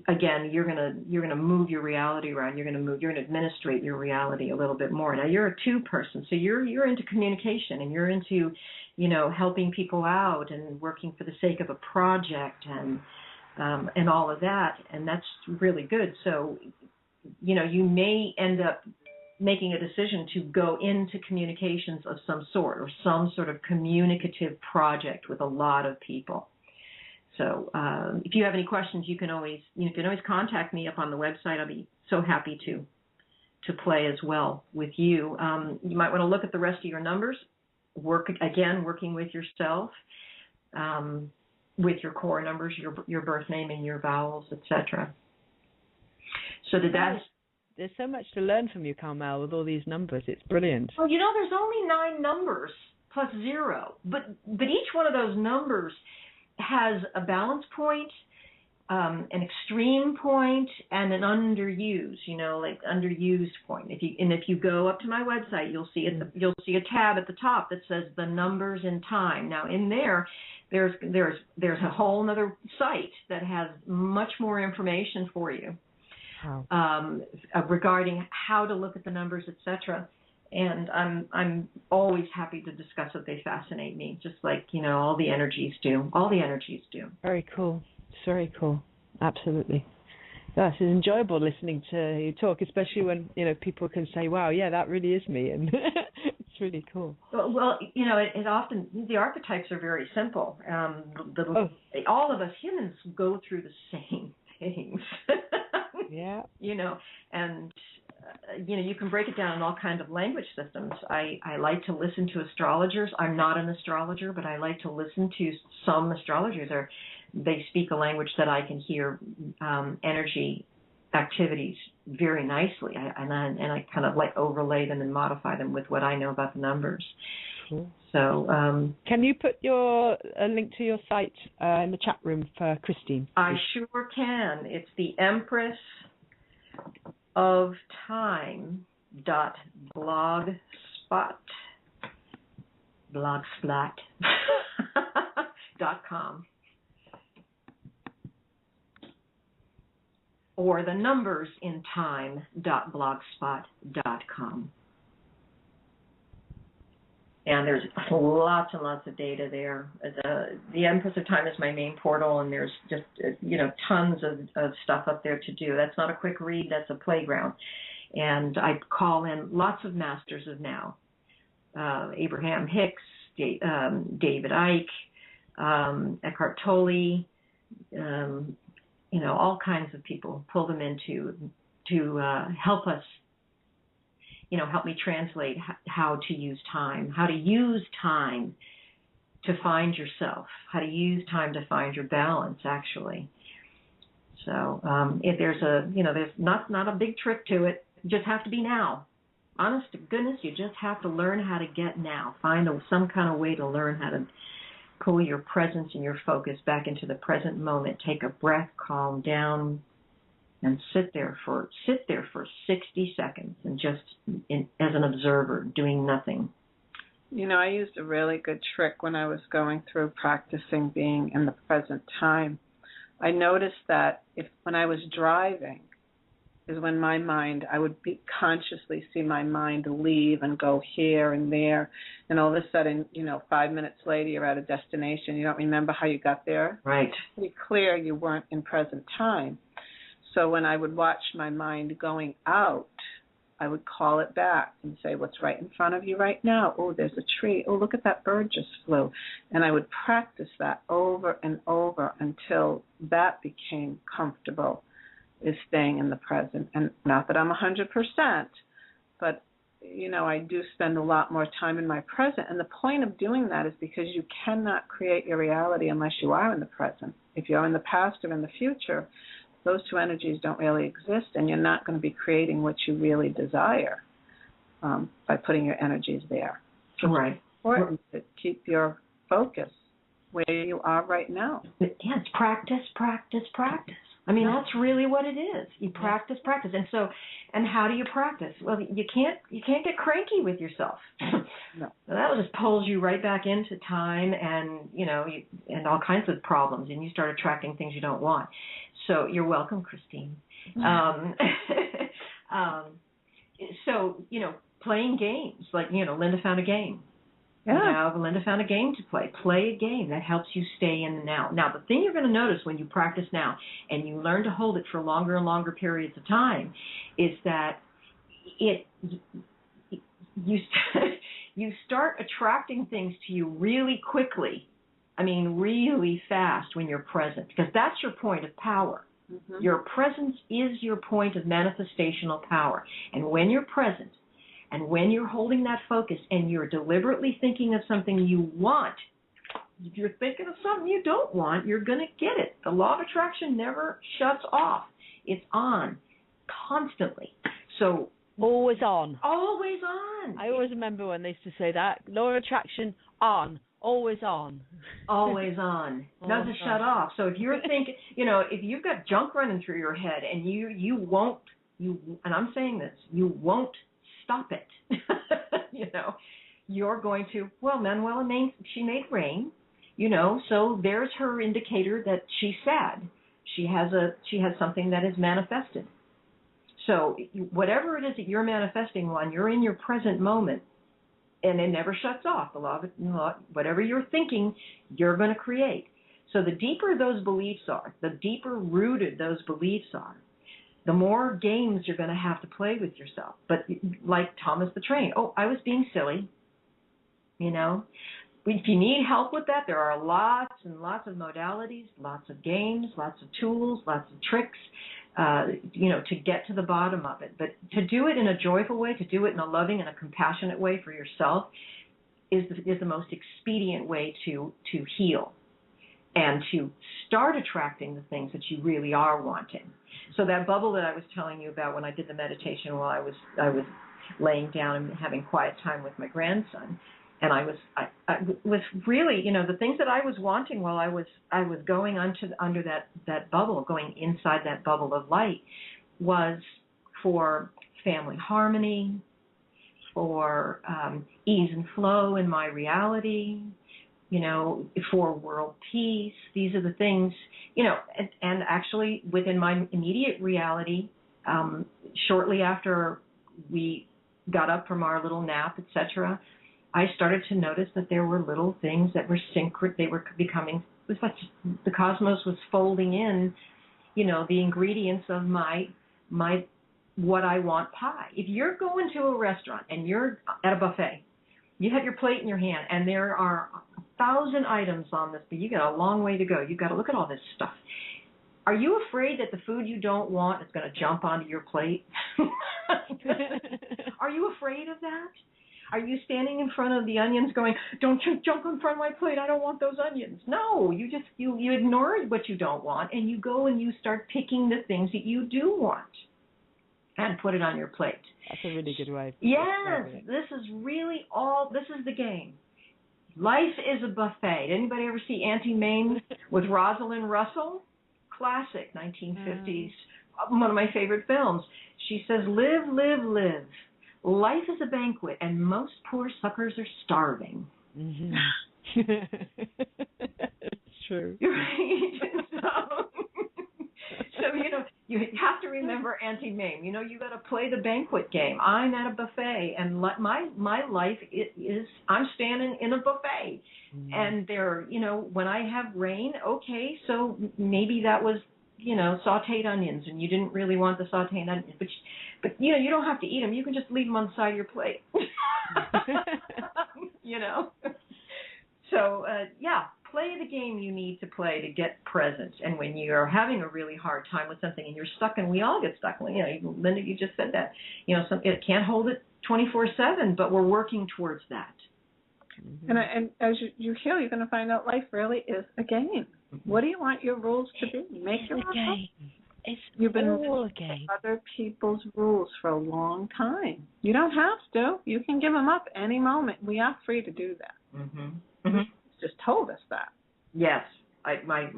again, you're gonna move your reality around. You're gonna administrate your reality a little bit more. Now you're a 2 person, so you're into communication, and you're into, helping people out and working for the sake of a project and all of that, and that's really good. So, you may end up making a decision to go into communications of some sort or some sort of communicative project with a lot of people. So, if you have any questions, you can always contact me up on the website. I'll be so happy to play as well with you. You might want to look at the rest of your numbers. Working with yourself. With your core numbers, your birth name and your vowels, etc. So
there's so much to learn from you, Carmelle, with all these numbers. It's brilliant.
Well, there's only 9 numbers plus 0, but each one of those numbers has a balance point, an extreme point, and an underused, like underused point. If you go up to my website, you'll see a tab at the top that says the numbers in time. Now in there's a whole other site that has much more information for you regarding how to look at the numbers, etc. And I'm always happy to discuss it. They fascinate me, just like all the energies do. All the energies do.
Very cool. It's very cool. Absolutely. Yes, it's enjoyable listening to you talk, especially when people can say, "Wow, yeah, that really is me," and it's really cool.
Well, it often the archetypes are very simple. All of us humans go through the same things.
Yeah.
And you can break it down in all kinds of language systems. I like to listen to astrologers. I'm not an astrologer, but I like to listen to some astrologers. They speak a language that I can hear energy activities very nicely, and I kind of like overlay them and modify them with what I know about the numbers.
Cool.
So,
can you put a link to your site in the chat room for Christine?
I sure can. It's the Empress of Time blogspot.com. Or the numbers in time.blogspot.com. And there's lots and lots of data there. The Empress of Time is my main portal, and there's just tons of stuff up there to do. That's not a quick read. That's a playground. And I call in lots of masters of now. Abraham Hicks, David Icke, Eckhart Tolle, all kinds of people. Pull them in to help us. Help me translate how to use time to find yourself, how to use time to find your balance, actually. So if there's not a big trick to it. You just have to be now. Honest to goodness, you just have to learn how to get now. Find some kind of way to learn how to pull your presence and your focus back into the present moment. Take a breath, calm down, and sit there for 60 seconds and just as an observer, doing nothing.
I used a really good trick when I was going through practicing being in the present time. I noticed that when I was driving is when I would consciously see my mind leave and go here and there, and all of a sudden, 5 minutes later you're at a destination. You don't remember how you got there.
Right.
It's pretty clear you weren't in present time. So when I would watch my mind going out, I would call it back and say, what's right in front of you right now? Oh, there's a tree. Oh, look at that bird just flew. And I would practice that over and over until that became comfortable, is staying in the present. And not that I'm 100%, but, I do spend a lot more time in my present. And the point of doing that is because you cannot create your reality unless you are in the present. If you're in the past or in the future, those two energies don't really exist, and you're not going to be creating what you really desire by putting your energies there. So
right.
It's important to keep your focus where you are right now.
Yeah, it's practice, practice, practice. I mean, that's really what it is. You practice, practice. And how do you practice? Well, you can't get cranky with yourself.
No.
That just pulls you right back into time and, and all kinds of problems, and you start attracting things you don't want. So you're welcome, Christine. So, playing games, like, Linda found a game.
Yeah.
Linda found a game to play. Play a game that helps you stay in the now. Now, the thing you're going to notice when you practice now and you learn to hold it for longer and longer periods of time is that you start attracting things to you really quickly. I mean, really fast when you're present, because that's your point of power. Mm-hmm. Your presence is your point of manifestational power. And when you're present, and when you're holding that focus and you're deliberately thinking of something you want, if you're thinking of something you don't want, you're going to get it. The law of attraction never shuts off. It's on constantly. So
always on.
Always on.
I always remember when they used to say that. Law of attraction on. Always on.
Always on. Doesn't shut off. So if you're thinking, if you've got junk running through your head and you won't, and I'm saying this, you won't stop it. You're going to, Manuela, she made rain, so there's her indicator that she's sad. She has something that is manifested. So whatever it is that you're manifesting on, you're in your present moment, and it never shuts off. Whatever you're thinking, you're going to create. So the deeper those beliefs are, the deeper rooted those beliefs are, the more games you're going to have to play with yourself. But like Thomas the Train, I was being silly, if you need help with that, there are lots and lots of modalities, lots of games, lots of tools, lots of tricks, to get to the bottom of it. But to do it in a joyful way, to do it in a loving and a compassionate way for yourself is the most expedient way to heal and to start attracting the things that you really are wanting. So that bubble that I was telling you about when I did the meditation while I was laying down and having quiet time with my grandson, and I was really, the things that I was wanting while I was going under that bubble, going inside that bubble of light, was for family harmony, for ease and flow in my reality, for world peace. These are the things, and actually within my immediate reality, shortly after we got up from our little nap, etc., I started to notice that there were little things that were they were becoming, it was like the cosmos was folding in, the ingredients of my what I want pie. If you're going to a restaurant and you're at a buffet, you have your plate in your hand and there are 1,000 items on this, but you got a long way to go. You've got to look at all this stuff. Are you afraid that the food you don't want is going to jump onto your plate? Are you afraid of that? Are you standing in front of the onions going, don't you jump in front of my plate, I don't want those onions? No, you ignore what you don't want and you go and you start picking the things that you do want and put it on your plate.
That's a really good way.
Yes, this is the game. Life is a buffet. Anybody ever see Auntie Mame with Rosalind Russell? Classic, 1950s, one of my favorite films. She says, live, live, live. Life is a banquet, and most poor suckers are starving.
Mm-hmm. It's true.
So, you have to remember Auntie Mame. You got to play the banquet game. I'm at a buffet, and my life is I'm standing in a buffet. Mm-hmm. And there, when I have rain, okay, so maybe that was, sauteed onions, and you didn't really want the sauteed onions, but you don't have to eat them. You can just leave them on the side of your plate. So, play the game you need to play to get present. And when you're having a really hard time with something and you're stuck, and we all get stuck, Linda, you just said that, it can't hold it 24/7, but we're working towards that.
Mm-hmm. And as you heal, you're going to find out life really is a game. Mm-hmm. What do you want your rules to be? Make your game. You've been
all a game.
Other people's rules for a long time. You don't have to. You can give them up any moment. We are free to do that. Mm-hmm. Mm-hmm. Just told us that.
Yes, my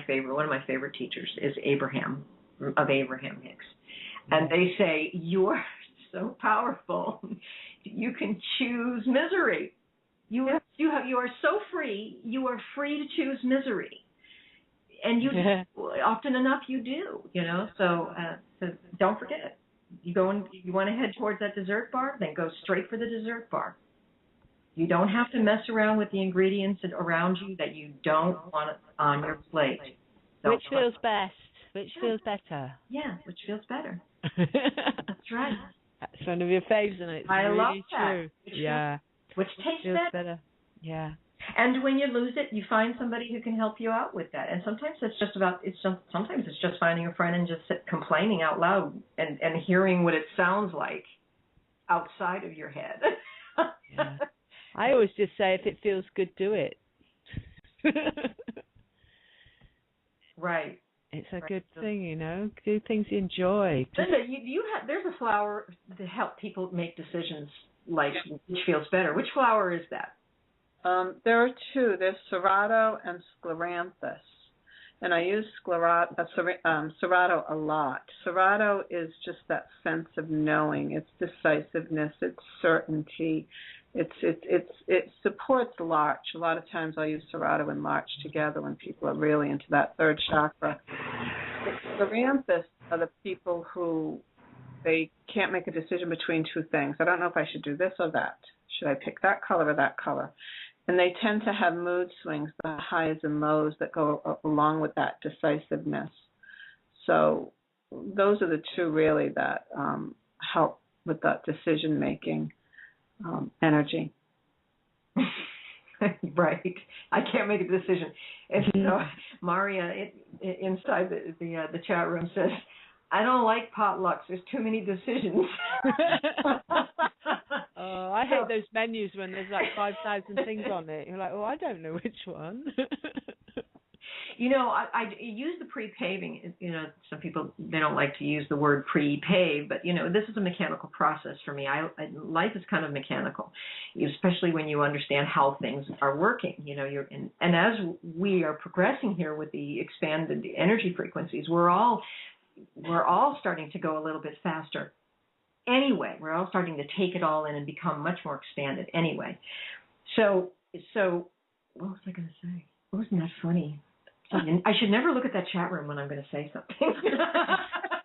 favorite, one of my favorite teachers is Abraham Hicks, and they say you are so powerful, you can choose misery. You are so free. You are free to choose misery, and you often enough you do. So don't forget it. You want to head towards that dessert bar, then go straight for the dessert bar. You don't have to mess around with the ingredients around you that you don't want on your plate.
Which feels best? Which feels better?
Yeah, which feels better. That's right.
That's one of your faves, isn't it? It's
I
really
love that.
Yeah.
Which tastes
better. Yeah.
And when you lose it, you find somebody who can help you out with that. And sometimes sometimes it's just finding a friend and just complaining out loud and hearing what it sounds like outside of your head.
Yeah. I always just say, if it feels good, do it.
Right.
It's a good thing, Do things you enjoy.
Linda, there's a flower to help people make decisions like which feels better. Which flower is that?
There are two. There's Serato and Scleranthus. And I use Serato a lot. Serato is just that sense of knowing. It's decisiveness. It's certainty. It supports Larch. A lot of times I'll use Serato and Larch together when people are really into that third chakra. The Scleranthus are the people who they can't make a decision between two things. I don't know if I should do this or that. Should I pick that color or that color? And they tend to have mood swings, the highs and lows that go along with that decisiveness. So those are the two really that help with that decision-making energy.
Right. I can't make a decision. And so Maria inside the chat room says, I don't like potlucks. There's too many decisions.
Oh, I hate those menus when there's like 5,000 things on it. You're like, oh, I don't know which one.
I use the pre-paving. Some people, they don't like to use the word pre-pave, but, this is a mechanical process for me. Life is kind of mechanical, especially when you understand how things are working. And as we are progressing here with the expanded energy frequencies, we're all starting to go a little bit faster. Anyway, we're all starting to take it all in and become much more expanded. Anyway, so what was I going to say? Wasn't that funny? I should never look at that chat room when I'm going to say something.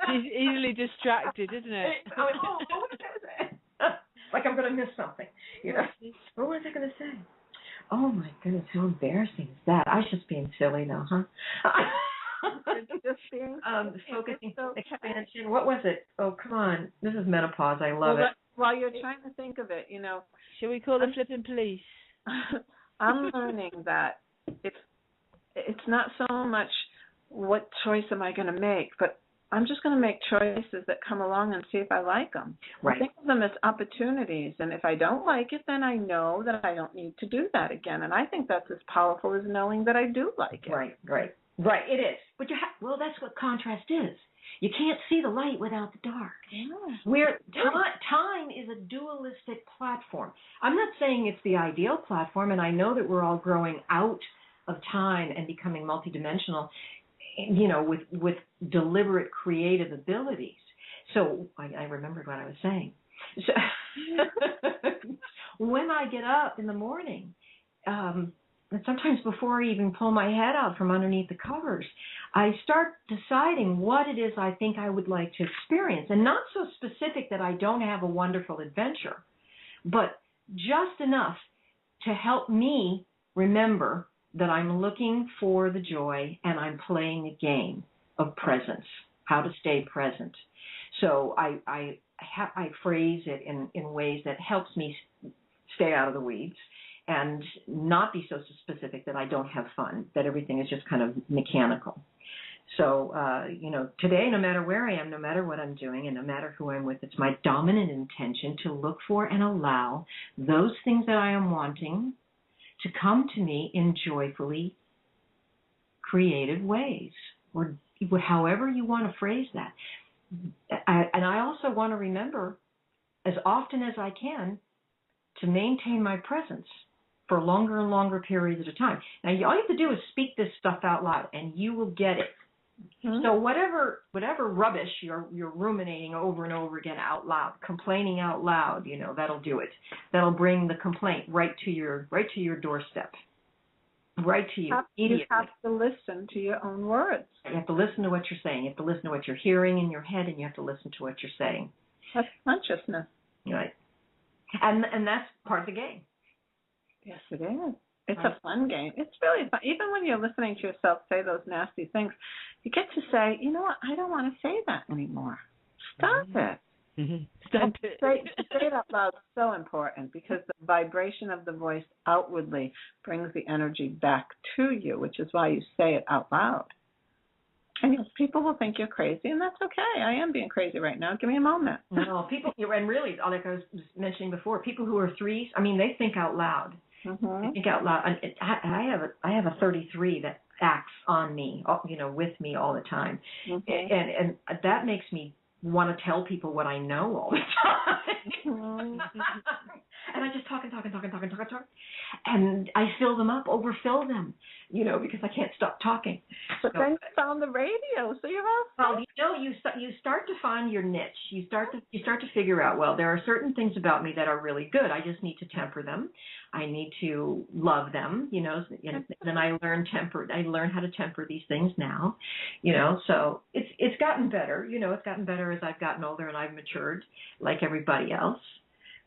She's easily distracted, isn't it?
What was I going to say? Like I'm going to miss something. What was I going to say? Oh my goodness, how embarrassing is that? I was just being silly now, huh?
Just being
focusing, expansion. What was it? Oh, come on. This is menopause. I love it.
While you're trying to think of it,
Shall we call the flipping police?
I'm learning that it's not so much what choice am I going to make, but I'm just going to make choices that come along and see if I like them.
Right.
Think of them as opportunities, and if I don't like it, then I know that I don't need to do that again. And I think that's as powerful as knowing that I do like it.
Right. It is. But that's what contrast is. You can't see the light without the dark. Yeah. Time is a dualistic platform. I'm not saying it's the ideal platform, and I know that we're all growing out of time and becoming multidimensional, with deliberate creative abilities. So I remembered what I was saying. So when I get up in the morning, and sometimes before I even pull my head out from underneath the covers, I start deciding what it is I think I would like to experience. And not so specific that I don't have a wonderful adventure, but just enough to help me remember that I'm looking for the joy and I'm playing a game of presence, how to stay present. So I phrase it in ways that helps me stay out of the weeds and not be so specific that I don't have fun, that everything is just kind of mechanical. So, today, no matter where I am, no matter what I'm doing, and no matter who I'm with, it's my dominant intention to look for and allow those things that I am wanting to come to me in joyfully creative ways, or however you want to phrase that. And I also want to remember, as often as I can, to maintain my presence for longer and longer periods at a time. Now, all you have to do is speak this stuff out loud, and you will get it. Mm-hmm. So whatever rubbish you're ruminating over and over again out loud, complaining out loud, that'll do it. That'll bring the complaint right to your doorstep, right to you.
You have to listen to your own words.
You have to listen to what you're saying. You have to listen to what you're hearing in your head, and you have to listen to what you're saying.
That's consciousness.
Right. And that's part of the game.
Yes, it is. It's a fun game. It's really fun. Even when you're listening to yourself say those nasty things, you get to say, you know what, I don't want to say that anymore. Stop it.
Mm-hmm. Stop it.
Say it out loud is so important, because the vibration of the voice outwardly brings the energy back to you, which is why you say it out loud. And yes, people will think you're crazy, and that's okay. I am being crazy right now. Give me a moment.
No, people, and really, like I was mentioning before, people who are threes, they think out loud.
Mm-hmm.
I think out loud. I have a 33 that acts on me, with me all the time, and that makes me want to tell people what I know all the time. Mm-hmm. And I just talk, and I fill them up, overfill them, because I can't stop talking.
But then you found the radio, so you're all.
Well, you start to find your niche. You start to figure out, well, there are certain things about me that are really good. I just need to temper them. I need to love them, and then I learn how to temper these things now, so it's gotten better, it's gotten better as I've gotten older and I've matured like everybody else.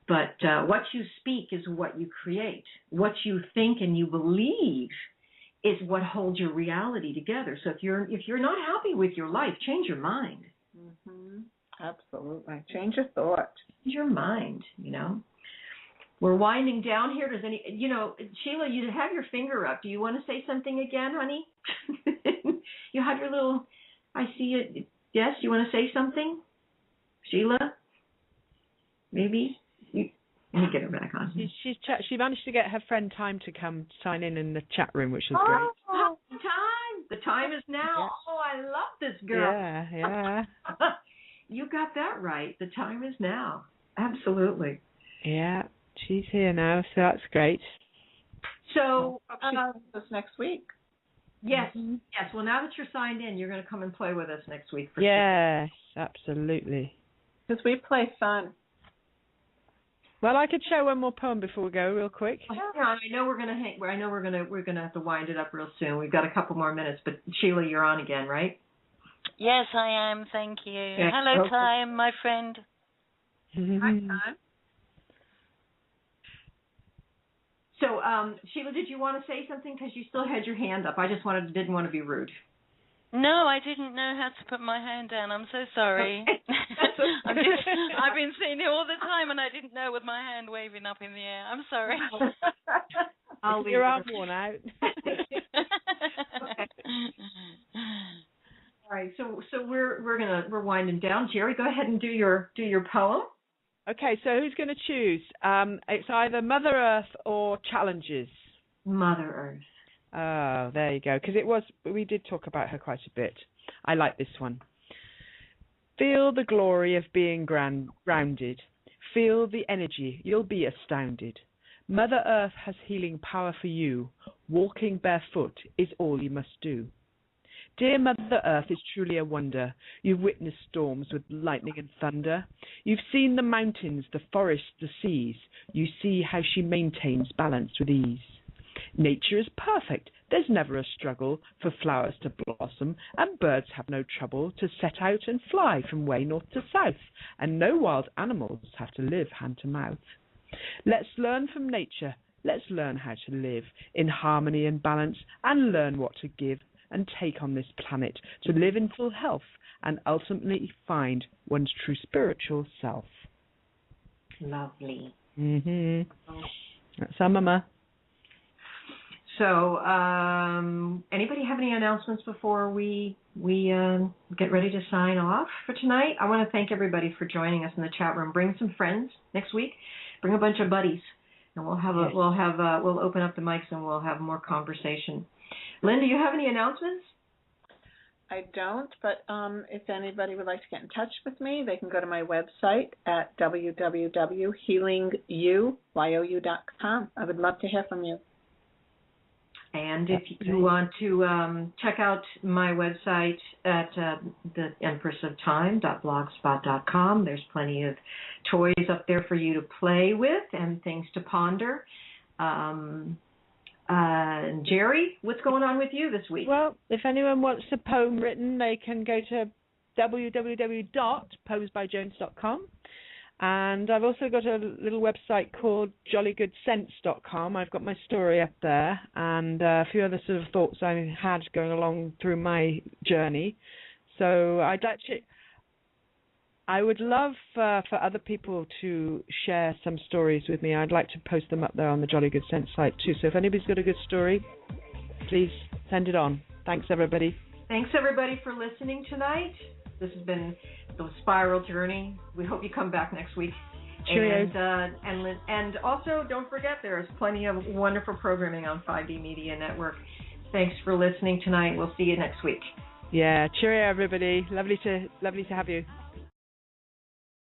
But what you speak is what you create. What you think and you believe is what holds your reality together. So if you're not happy with your life, change your mind.
Mm-hmm. Absolutely. Change your thought.
Change your mind, We're winding down here. Does Sheila, you have your finger up. Do you want to say something again, honey? You have your little, I see it. Yes, you want to say something? Sheila? Maybe? Let me get her back on.
She managed to get her friend Time to come sign in the chat room, which was great.
Oh, Time! The time is now. Yeah. Oh, I love this girl.
Yeah.
You got that right. The time is now. Absolutely.
Yeah, she's here now, so that's great.
So,
this next week.
Yes, yes. Well, now that you're signed in, you're going to come and play with us next week. For
yes, sure. Absolutely.
Because we play fun.
Well, I could share one more poem before we go, real quick.
Yeah, I know we're gonna have to wind it up real soon. We've got a couple more minutes, but Sheila, you're on again, right?
Yes, I am. Thank you.
Yeah.
Hello,
Okay.
Time, my friend.
Hi, Time.
So, Sheila, did you want to say something? Because you still had your hand up. I just didn't want to be rude.
No, I didn't know how to put my hand down. I'm so sorry. I've been sitting here all the time and I didn't know with my hand waving up in the air. I'm sorry.
I'll leave your arm worn out.
Okay. All right, so we're winding down. Geri, go ahead and do your poem.
Okay, so who's going to choose? It's either Mother Earth or Challenges.
Mother Earth.
Oh, there you go. Because we did talk about her quite a bit. I like this one. Feel the glory of being grounded. Feel the energy. You'll be astounded. Mother Earth has healing power for you. Walking barefoot is all you must do. Dear Mother Earth is truly a wonder. You've witnessed storms with lightning and thunder. You've seen the mountains, the forests, the seas. You see how she maintains balance with ease. Nature is perfect. There's never a struggle for flowers to blossom, and birds have no trouble to set out and fly from way north to south, and no wild animals have to live hand to mouth. Let's learn from nature. Let's learn how to live in harmony and balance, and learn what to give and take on this planet to live in full health and ultimately find one's true spiritual self.
Lovely.
That's our mama.
So, anybody have any announcements before we get ready to sign off for tonight? I want to thank everybody for joining us in the chat room. Bring some friends next week. Bring a bunch of buddies, and we'll open up the mics and we'll have more conversation. Lynn, do you have any announcements?
I don't, but if anybody would like to get in touch with me, they can go to my website at www.healingyou.com. I would love to hear from you.
And if you want to check out my website at theempressoftime.blogspot.com, there's plenty of toys up there for you to play with and things to ponder. Geri, what's going on with you this week?
Well, if anyone wants a poem written, they can go to www.poemsbyjones.com. And I've also got a little website called jollygoodsense.com. I've got my story up there and a few other sort of thoughts I had going along through my journey. So I would love for other people to share some stories with me. I'd like to post them up there on the Jolly Good Sense site too. So if anybody's got a good story, please send it on. Thanks, everybody.
Thanks, everybody, for listening tonight. This has been the Spiral Journey. We hope you come back next week.
Cheerio.
And also, don't forget, there's plenty of wonderful programming on 5D Media Network. Thanks for listening tonight. We'll see you next week.
Yeah, cheerio, everybody. Lovely to have you.